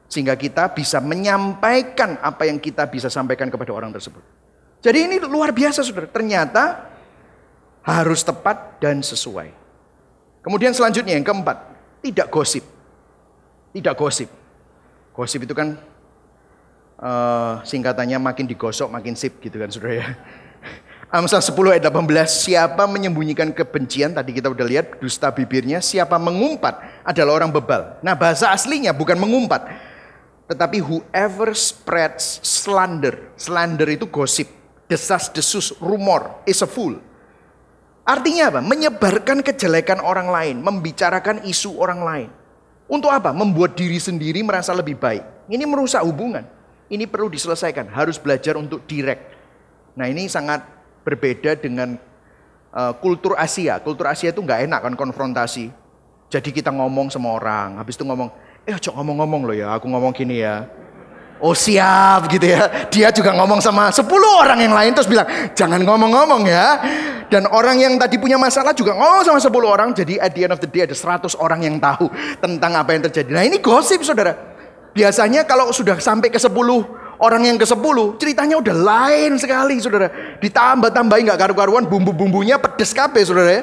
Sehingga kita bisa menyampaikan apa yang kita bisa sampaikan kepada orang tersebut. Jadi ini luar biasa saudara. Ternyata harus tepat dan sesuai. Kemudian selanjutnya yang keempat. Tidak gosip. Tidak gosip. Gosip itu kan singkatannya makin digosok makin sip gitu kan saudara ya. Amsal 10 ayat 18, siapa menyembunyikan kebencian, tadi kita udah lihat dusta bibirnya, siapa mengumpat adalah orang bebal. Nah bahasa aslinya bukan mengumpat, tetapi whoever spreads slander. Slander itu gosip, desas-desus, rumor, is a fool. Artinya apa? Menyebarkan kejelekan orang lain, membicarakan isu orang lain. Untuk apa? Membuat diri sendiri merasa lebih baik. Ini merusak hubungan. Ini perlu diselesaikan, harus belajar untuk direct. Nah ini sangat berbeda dengan kultur Asia. Kultur Asia itu nggak enak kan konfrontasi. Jadi kita ngomong sama orang, habis itu ngomong, cok ngomong-ngomong loh ya, aku ngomong gini ya. Oh siap gitu ya. Dia juga ngomong sama 10 orang yang lain terus bilang, jangan ngomong-ngomong ya. Dan orang yang tadi punya masalah juga ngomong sama 10 orang. Jadi at the end of the day ada 100 orang yang tahu tentang apa yang terjadi. Nah ini gosip saudara. Biasanya kalau sudah sampai ke 10 orang yang ke-10, ceritanya udah lain sekali saudara. Ditambah-tambahin gak karu-karuan, bumbu-bumbunya pedes kabeh saudara ya.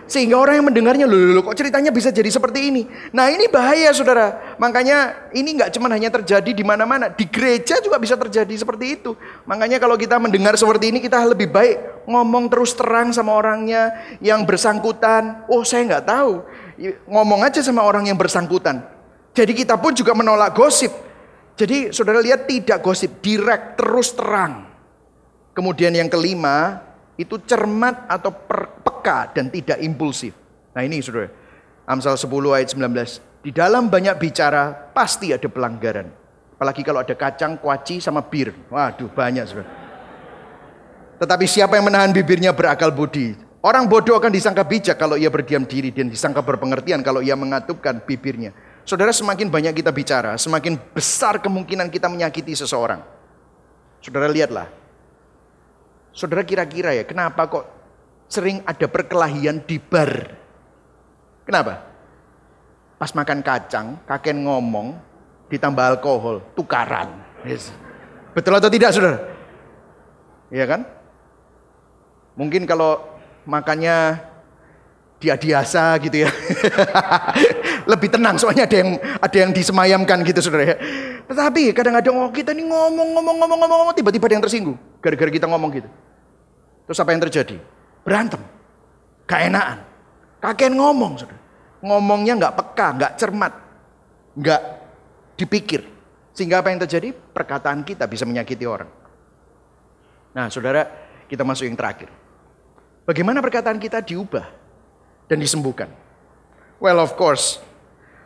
Sehingga orang yang mendengarnya, loh kok ceritanya bisa jadi seperti ini. Nah ini bahaya saudara. Makanya ini gak cuma hanya terjadi di mana-mana. Di gereja juga bisa terjadi seperti itu. Makanya kalau kita mendengar seperti ini, kita lebih baik ngomong terus terang sama orangnya yang bersangkutan. Oh saya gak tahu. Ngomong aja sama orang yang bersangkutan. Jadi kita pun juga menolak gosip. Jadi saudara lihat tidak gosip, direct, terus terang. Kemudian yang kelima, itu cermat atau peka dan tidak impulsif. Nah ini saudara, Amsal 10 ayat 19. Di dalam banyak bicara pasti ada pelanggaran. Apalagi kalau ada kacang, kuaci sama bir. Waduh banyak saudara. Tetapi siapa yang menahan bibirnya berakal budi. Orang bodoh akan disangka bijak kalau ia berdiam diri, dan disangka berpengertian kalau ia mengatupkan bibirnya. Saudara, semakin banyak kita bicara, semakin besar kemungkinan kita menyakiti seseorang. Saudara lihatlah. Saudara kira-kira ya, kenapa kok sering ada perkelahian di bar? Kenapa? Pas makan kacang, kakek ngomong, ditambah alkohol, tukaran. Yes. Betul atau tidak saudara? Iya kan? Mungkin kalau makannya diasa gitu ya. Lebih tenang soalnya ada yang disemayamkan gitu saudara ya. Tetapi kadang-kadang kita ini ngomong tiba-tiba ada yang tersinggung gara-gara kita ngomong gitu. Terus apa yang terjadi? Berantem. Gak enakan. Kakek ngomong saudara. Ngomongnya gak peka, gak cermat, gak dipikir. Sehingga apa yang terjadi? Perkataan kita bisa menyakiti orang. Nah saudara, kita masuk yang terakhir. Bagaimana perkataan kita diubah dan disembuhkan? Well of course,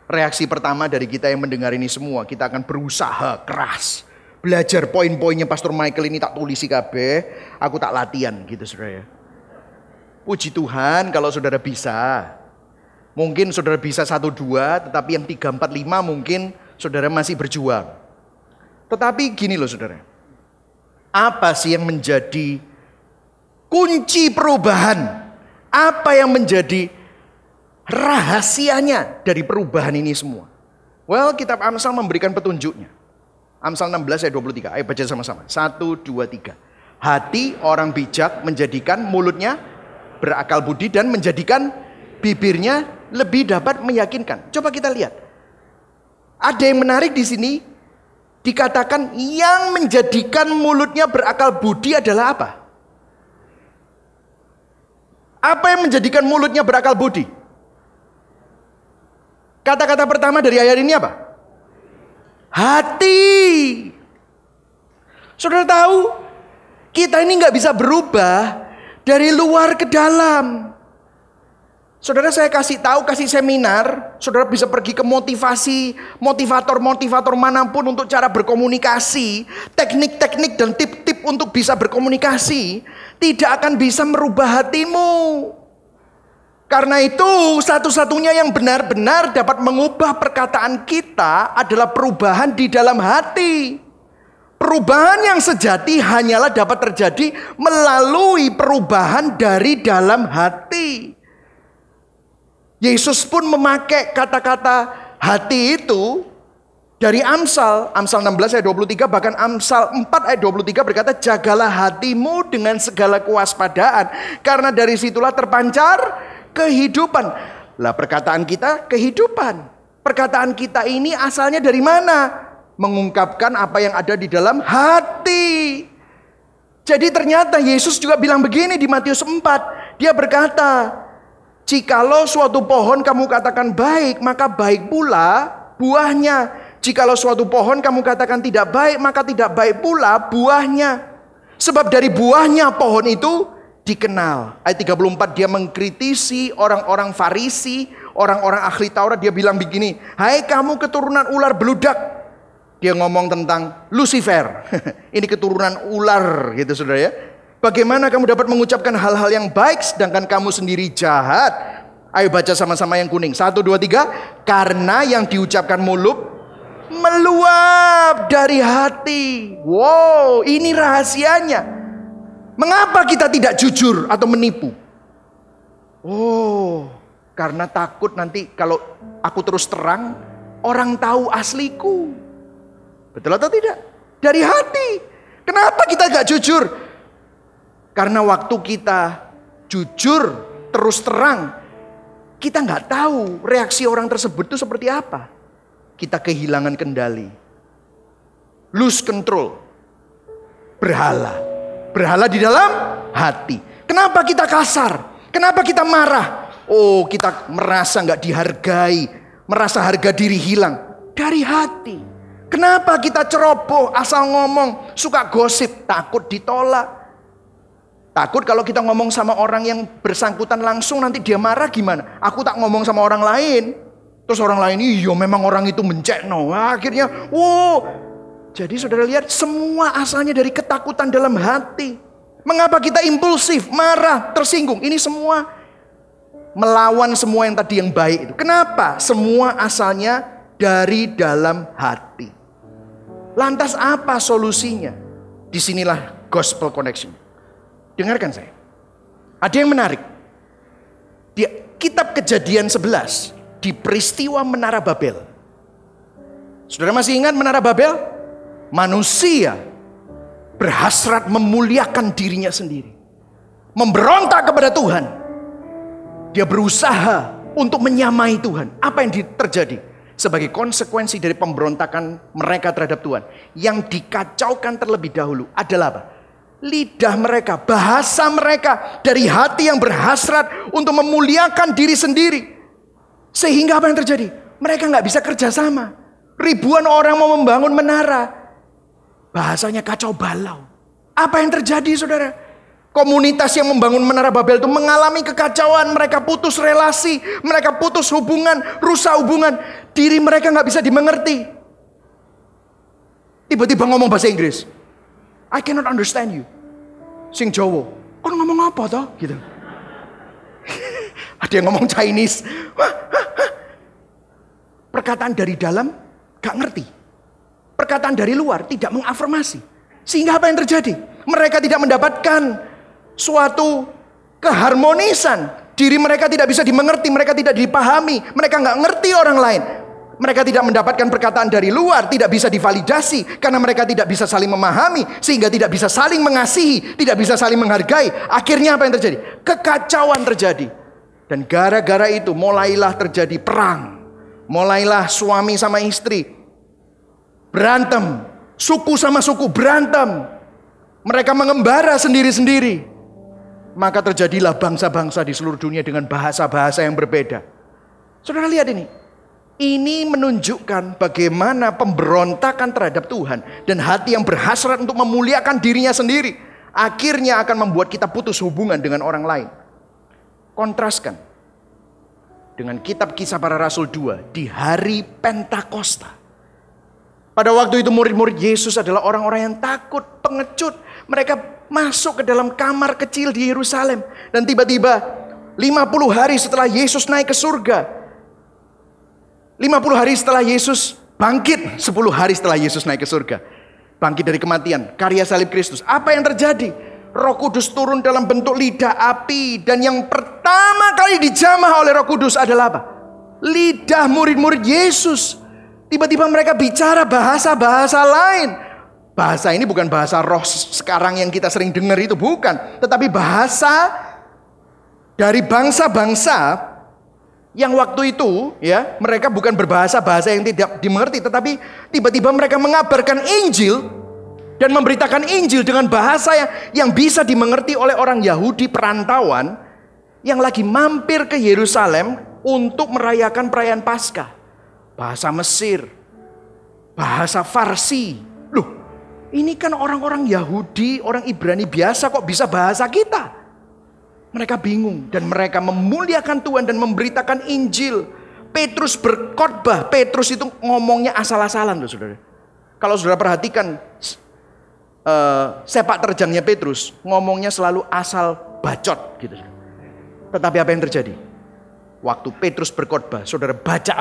reaksi pertama dari kita yang mendengar ini semua, kita akan berusaha keras. Belajar poin-poinnya Pastor Michael ini tak tulisi kabeh, aku tak latihan gitu saudara ya. Puji Tuhan kalau saudara bisa. Mungkin saudara bisa 1-2, tetapi yang 3-4-5 mungkin saudara masih berjuang. Tetapi gini loh saudara. Apa sih yang menjadi kunci perubahan? Apa yang menjadi rahasianya dari perubahan ini semua? Well, kitab Amsal memberikan petunjuknya. Amsal 16 ayat 23. Ayo baca sama-sama. 1, 2, 3. Hati orang bijak menjadikan mulutnya berakal budi dan menjadikan bibirnya lebih dapat meyakinkan. Coba kita lihat. Ada yang menarik di sini. Dikatakan yang menjadikan mulutnya berakal budi adalah apa? Apa yang menjadikan mulutnya berakal budi? Kata-kata pertama dari ayat ini apa? Hati. Saudara tahu, kita ini nggak bisa berubah dari luar ke dalam. Saudara, saya kasih seminar, saudara bisa pergi ke motivator manapun untuk cara berkomunikasi, teknik-teknik dan tip-tip untuk bisa berkomunikasi, tidak akan bisa merubah hatimu. Karena itu, satu-satunya yang benar-benar dapat mengubah perkataan kita adalah perubahan di dalam hati. Perubahan yang sejati hanyalah dapat terjadi melalui perubahan dari dalam hati. Yesus pun memakai kata-kata hati itu dari Amsal 16 ayat 23, bahkan Amsal 4 ayat 23 berkata, jagalah hatimu dengan segala kewaspadaan, karena dari situlah terpancar kehidupan. Lah perkataan kita kehidupan. Perkataan kita ini asalnya dari mana? Mengungkapkan apa yang ada di dalam hati. Jadi ternyata Yesus juga bilang begini di Matius 4. Dia berkata, jikalau suatu pohon kamu katakan baik, maka baik pula buahnya. Jikalau suatu pohon kamu katakan tidak baik, maka tidak baik pula buahnya. Sebab dari buahnya pohon itu dikenal. Ayat 34 dia mengkritisi orang-orang Farisi, orang-orang ahli Taurat. Dia bilang begini, hai kamu keturunan ular beludak. Dia ngomong tentang Lucifer. Ini keturunan ular gitu saudara ya. Bagaimana kamu dapat mengucapkan hal-hal yang baik sedangkan kamu sendiri jahat? Ayo baca sama-sama yang kuning. 1, 2, 3. Karena yang diucapkan mulut meluap dari hati. Wow, ini rahasianya. Mengapa kita tidak jujur atau menipu? Oh, karena takut nanti kalau aku terus terang, orang tahu asliku. Betul atau tidak? Dari hati. Kenapa kita gak jujur? Karena waktu kita jujur terus terang, kita gak tahu reaksi orang tersebut itu seperti apa. Kita kehilangan kendali. Lose control. Berhala. Berhala di dalam hati. Kenapa kita kasar? Kenapa kita marah? Oh, kita merasa gak dihargai. Merasa harga diri hilang. Dari hati. Kenapa kita ceroboh, asal ngomong, suka gosip, takut ditolak. Takut kalau kita ngomong sama orang yang bersangkutan langsung nanti dia marah gimana? Aku tak ngomong sama orang lain. Terus orang lain, iya memang orang itu mencekno. Akhirnya, wow. Jadi saudara lihat semua asalnya dari ketakutan dalam hati. Mengapa kita impulsif, marah, tersinggung? Ini semua melawan semua yang tadi yang baik itu. Kenapa? Semua asalnya dari dalam hati. Lantas apa solusinya? Disinilah gospel connection. Dengarkan saya. Ada yang menarik. Di kitab Kejadian 11. Di peristiwa Menara Babel. Saudara masih ingat Menara Babel? Manusia berhasrat memuliakan dirinya sendiri. Memberontak kepada Tuhan. Dia berusaha untuk menyamai Tuhan. Apa yang terjadi? Sebagai konsekuensi dari pemberontakan mereka terhadap Tuhan. Yang dikacaukan terlebih dahulu adalah apa? Lidah mereka, bahasa mereka. Dari hati yang berhasrat untuk memuliakan diri sendiri. Sehingga apa yang terjadi? Mereka gak bisa kerjasama. Ribuan orang mau membangun menara. Bahasanya kacau balau. Apa yang terjadi saudara? Komunitas yang membangun Menara Babel itu mengalami kekacauan. Mereka putus relasi. Mereka putus hubungan. Rusak hubungan. Diri mereka gak bisa dimengerti. Tiba-tiba ngomong bahasa Inggris. I cannot understand you. Sing Jawa. Kau ngomong apa toh? Gitu. Ada yang ngomong Chinese. Perkataan dari dalam gak ngerti. Perkataan dari luar tidak mengafirmasi. Sehingga apa yang terjadi? Mereka tidak mendapatkan suatu keharmonisan. Diri mereka tidak bisa dimengerti, mereka tidak dipahami, mereka nggak ngerti orang lain. Mereka tidak mendapatkan perkataan dari luar, tidak bisa divalidasi karena mereka tidak bisa saling memahami, sehingga tidak bisa saling mengasihi, tidak bisa saling menghargai. Akhirnya apa yang terjadi? Kekacauan terjadi. Dan gara-gara itu mulailah terjadi perang. Mulailah suami sama istri berantem, suku sama suku berantem. Mereka mengembara sendiri-sendiri. Maka terjadilah bangsa-bangsa di seluruh dunia dengan bahasa-bahasa yang berbeda. Saudara lihat ini. Ini menunjukkan bagaimana pemberontakan terhadap Tuhan dan hati yang berhasrat untuk memuliakan dirinya sendiri akhirnya akan membuat kita putus hubungan dengan orang lain. Kontraskan dengan kitab Kisah Para Rasul 2 di hari Pentakosta. Pada waktu itu murid-murid Yesus adalah orang-orang yang takut, pengecut. Mereka masuk ke dalam kamar kecil di Yerusalem. Dan tiba-tiba 50 hari setelah Yesus naik ke surga. 50 hari setelah Yesus bangkit. 10 hari setelah Yesus naik ke surga. Bangkit dari kematian. Karya salib Kristus. Apa yang terjadi? Roh Kudus turun dalam bentuk lidah api. Dan yang pertama kali dijamah oleh Roh Kudus adalah apa? Lidah murid-murid Yesus. Tiba-tiba mereka bicara bahasa-bahasa lain. Bahasa ini bukan bahasa roh sekarang yang kita sering dengar itu, bukan. Tetapi bahasa dari bangsa-bangsa yang waktu itu ya, mereka bukan berbahasa-bahasa yang tidak dimengerti, tetapi tiba-tiba mereka mengabarkan Injil dan memberitakan Injil dengan bahasa yang bisa dimengerti oleh orang Yahudi perantauan yang lagi mampir ke Yerusalem untuk merayakan perayaan Paskah. Bahasa Mesir, bahasa Farsi. Loh, ini kan orang-orang Yahudi, orang Ibrani biasa kok bisa bahasa kita. Mereka bingung dan mereka memuliakan Tuhan dan memberitakan Injil. Petrus berkhotbah. Petrus itu ngomongnya asal-asalan loh saudara. Kalau saudara perhatikan sepak terjangnya Petrus, ngomongnya selalu asal bacot gitu. Tetapi apa yang terjadi? Waktu Petrus berkhotbah, saudara baca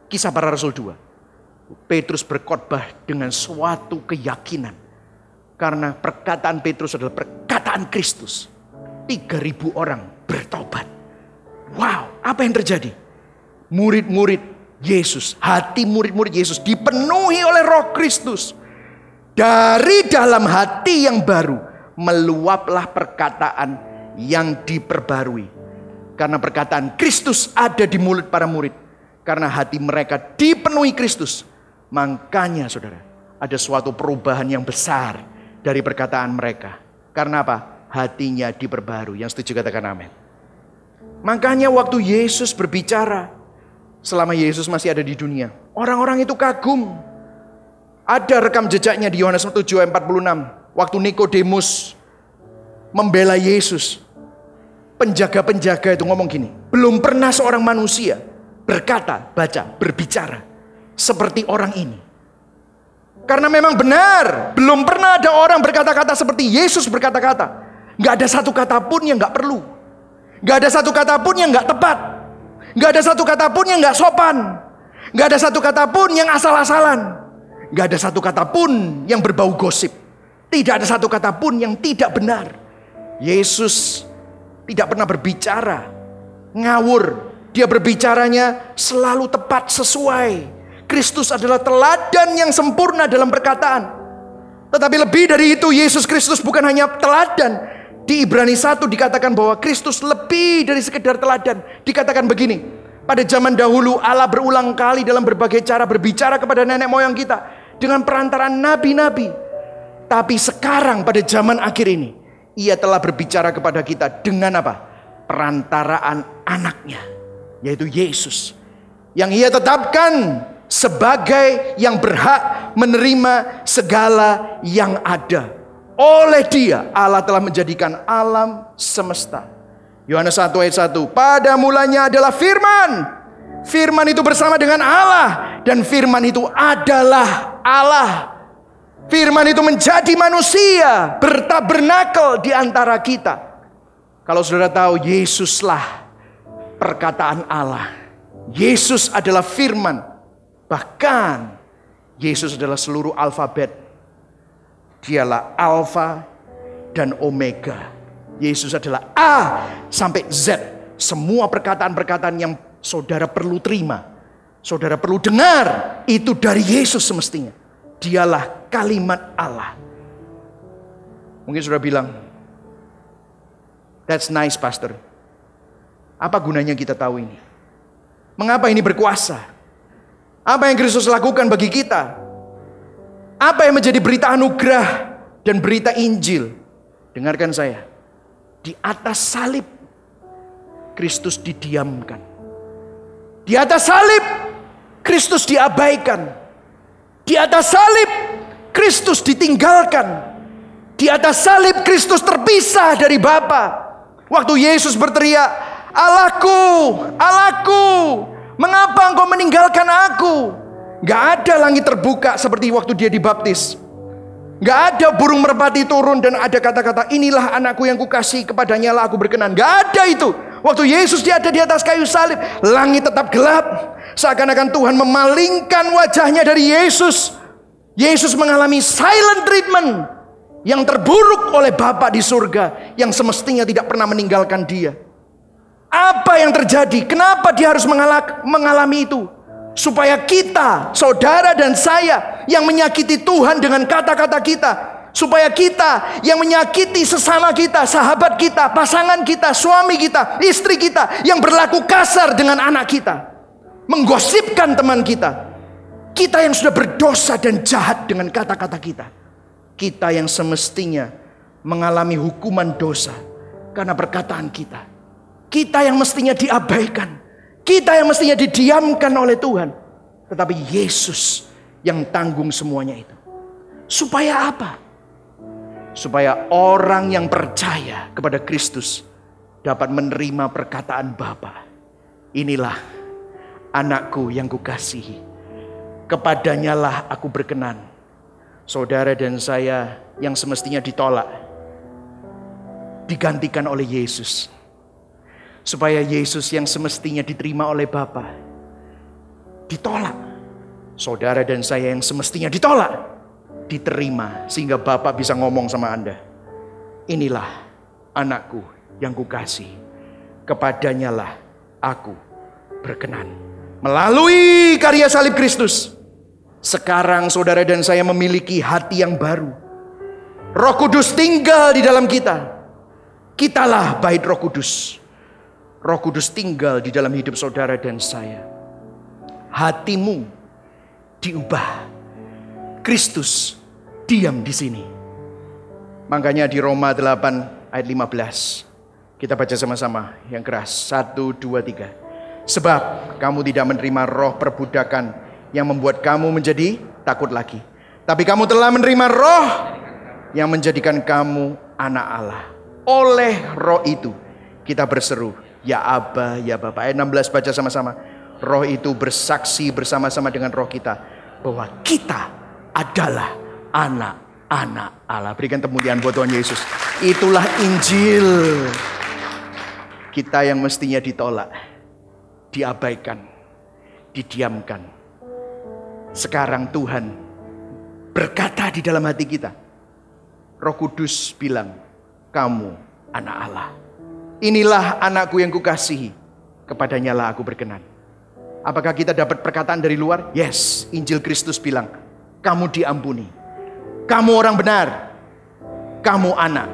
Kisah Para Rasul 2. Petrus berkhotbah dengan suatu keyakinan. Karena perkataan Petrus adalah perkataan Kristus. 3.000 orang bertobat. Wow, apa yang terjadi? Murid-murid Yesus, hati murid-murid Yesus dipenuhi oleh Roh Kristus. Dari dalam hati yang baru meluaplah perkataan yang diperbarui. Karena perkataan Kristus ada di mulut para murid. Karena hati mereka dipenuhi Kristus. Makanya saudara, ada suatu perubahan yang besar dari perkataan mereka. Karena apa? Hatinya diperbarui. Yang setuju katakan amin. Makanya waktu Yesus berbicara, selama Yesus masih ada di dunia, orang-orang itu kagum. Ada rekam jejaknya di Yohanes 7 ayat 46. Waktu Nikodemus membela Yesus, penjaga-penjaga itu ngomong gini, belum pernah seorang manusia berkata, berbicara seperti orang ini. Karena memang benar, belum pernah ada orang berkata-kata seperti Yesus berkata-kata. Gak ada satu kata pun yang gak perlu. Gak ada satu kata pun yang gak tepat. Gak ada satu kata pun yang gak sopan. Gak ada satu kata pun yang asal-asalan. Gak ada satu kata pun yang berbau gosip. Tidak ada satu kata pun yang tidak benar. Yesus tidak pernah berbicara ngawur. Dia berbicaranya selalu tepat sesuai. Kristus adalah teladan yang sempurna dalam perkataan. Tetapi lebih dari itu, Yesus Kristus bukan hanya teladan. Di Ibrani 1 dikatakan bahwa Kristus lebih dari sekedar teladan. Dikatakan begini, pada zaman dahulu Allah berulang kali dalam berbagai cara berbicara kepada nenek moyang kita dengan perantaraan nabi-nabi. Tapi sekarang pada zaman akhir ini, Ia telah berbicara kepada kita dengan apa? Perantaraan anaknya, yaitu Yesus. Yang Ia tetapkan sebagai yang berhak menerima segala yang ada. Oleh Dia Allah telah menjadikan alam semesta. Yohanes 1 ayat 1. Pada mulanya adalah firman. Firman itu bersama dengan Allah. Dan firman itu adalah Allah. Firman itu menjadi manusia, bertabernakel di antara kita. Kalau saudara tahu, Yesuslah perkataan Allah. Yesus adalah firman. Bahkan Yesus adalah seluruh alfabet. Dialah Alfa dan Omega. Yesus adalah A sampai Z. Semua perkataan-perkataan yang saudara perlu terima, saudara perlu dengar, itu dari Yesus semestinya. Dialah kalimat Allah. Mungkin saudara bilang, that's nice pastor. Apa gunanya kita tahu ini? Mengapa ini berkuasa? Apa yang Kristus lakukan bagi kita? Apa yang menjadi berita anugerah dan berita Injil? Dengarkan saya. Di atas salib Kristus didiamkan. Di atas salib Kristus diabaikan. Di atas salib Kristus ditinggalkan. Di atas salib Kristus terpisah dari Bapa. Waktu Yesus berteriak, "Allahku, Allahku, mengapa engkau meninggalkan aku?" Gak ada langit terbuka seperti waktu dia dibaptis. Gak ada burung merpati turun dan ada kata-kata, "Inilah anakku yang kukasihi, kepadanya lah aku berkenan." Gak ada itu. Waktu Yesus dia ada di atas kayu salib, langit tetap gelap. Seakan-akan Tuhan memalingkan wajahnya dari Yesus. Yesus mengalami silent treatment yang terburuk oleh Bapa di surga, yang semestinya tidak pernah meninggalkan dia. Apa yang terjadi? Kenapa dia harus mengalami itu? Supaya kita, saudara dan saya yang menyakiti Tuhan dengan kata-kata kita, supaya kita yang menyakiti sesama kita, sahabat kita, pasangan kita, suami kita, istri kita, yang berlaku kasar dengan anak kita, menggosipkan teman kita, kita yang sudah berdosa dan jahat dengan kata-kata kita, Kita yang semestinya mengalami hukuman dosa karena perkataan kita. Kita yang mestinya diabaikan. Kita yang mestinya didiamkan oleh Tuhan. Tetapi Yesus yang tanggung semuanya itu. Supaya apa? Supaya orang yang percaya kepada Kristus dapat menerima perkataan Bapa. Inilah anakku yang kukasihi. Kepadanyalah aku berkenan. Saudara dan saya yang semestinya ditolak, digantikan oleh Yesus. Supaya Yesus yang semestinya diterima oleh Bapa ditolak. Saudara dan saya yang semestinya ditolak, diterima. Sehingga Bapa bisa ngomong sama Anda. Inilah anakku yang kukasihi. Kepadanyalah aku berkenan. Melalui karya salib Kristus, sekarang saudara dan saya memiliki hati yang baru. Roh Kudus tinggal di dalam kita. Kitalah bait Roh Kudus. Roh Kudus tinggal di dalam hidup saudara dan saya. Hatimu diubah. Kristus diam di sini. Makanya di Roma 8 ayat 15. Kita baca sama-sama yang keras. 1, 2, 3. Sebab kamu tidak menerima roh perbudakan yang membuat kamu menjadi takut lagi. Tapi kamu telah menerima roh yang menjadikan kamu anak Allah. Oleh roh itu kita berseru, ya Aba, ya Bapa. Ayat 16 baca sama-sama. Roh itu bersaksi bersama-sama dengan roh kita bahwa kita adalah anak-anak Allah. Berikan kemuliaan buat Tuhan Yesus. Itulah Injil. Kita yang mestinya ditolak, diabaikan, didiamkan. Sekarang Tuhan berkata di dalam hati kita. Roh Kudus bilang, kamu anak Allah. Inilah anakku yang kukasihi. Kepadanyalah aku berkenan. Apakah kita dapat perkataan dari luar? Yes, Injil Kristus bilang, kamu diampuni. Kamu orang benar. Kamu anak.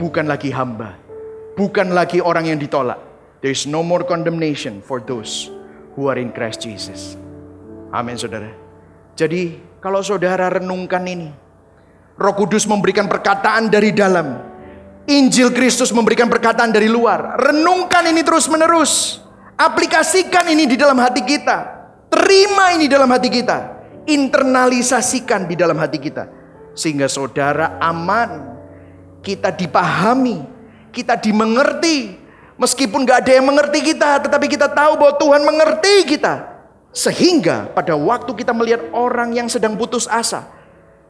Bukan lagi hamba. Bukan lagi orang yang ditolak. There is no more condemnation for those who are in Christ Jesus. Amin saudara. Jadi kalau saudara renungkan ini, Roh Kudus memberikan perkataan dari dalam. Injil Kristus memberikan perkataan dari luar. Renungkan ini terus menerus. Aplikasikan ini di dalam hati kita. Terima ini dalam hati kita. Internalisasikan di dalam hati kita. Sehingga saudara aman. Kita dipahami. Kita dimengerti. Meskipun gak ada yang mengerti kita, tetapi kita tahu bahwa Tuhan mengerti kita. Sehingga pada waktu kita melihat orang yang sedang putus asa,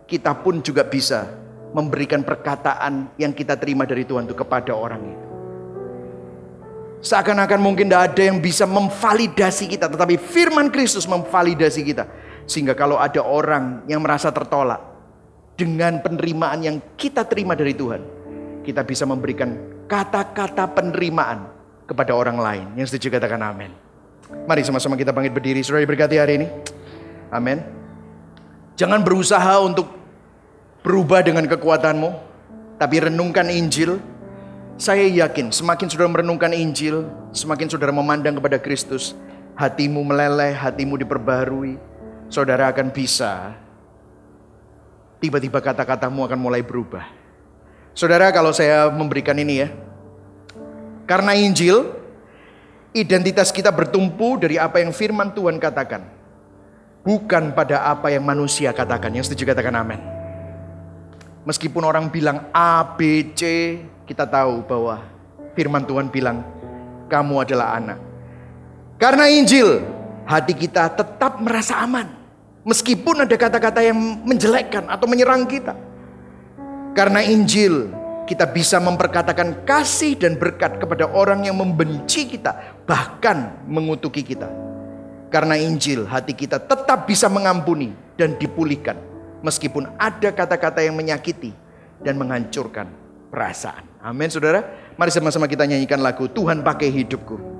kita pun juga bisa memberikan perkataan yang kita terima dari Tuhan itu kepada orang itu. Seakan-akan mungkin tidak ada yang bisa memvalidasi kita, tetapi firman Kristus memvalidasi kita. Sehingga kalau ada orang yang merasa tertolak, dengan penerimaan yang kita terima dari Tuhan, kita bisa memberikan kata-kata penerimaan kepada orang lain. Yang setuju katakan amin. Mari sama-sama kita bangkit berdiri. Saudara diberkati hari ini. Amin. Jangan berusaha untuk berubah dengan kekuatanmu, tapi renungkan Injil. Saya yakin semakin saudara merenungkan Injil, semakin saudara memandang kepada Kristus, hatimu meleleh, hatimu diperbarui. Saudara akan bisa, tiba-tiba kata-katamu akan mulai berubah. Saudara, kalau saya memberikan ini ya, karena Injil, identitas kita bertumpu dari apa yang firman Tuhan katakan, bukan pada apa yang manusia katakan. Yang setuju katakan amin. Meskipun orang bilang A, B, C, kita tahu bahwa firman Tuhan bilang, kamu adalah anak. Karena Injil, hati kita tetap merasa aman. Meskipun ada kata-kata yang menjelekkan atau menyerang kita. Karena Injil, kita bisa memperkatakan kasih dan berkat kepada orang yang membenci kita, bahkan mengutuki kita. Karena Injil, hati kita tetap bisa mengampuni dan dipulihkan, meskipun ada kata-kata yang menyakiti dan menghancurkan perasaan. Amin saudara. Mari sama-sama kita nyanyikan lagu Tuhan pakai hidupku.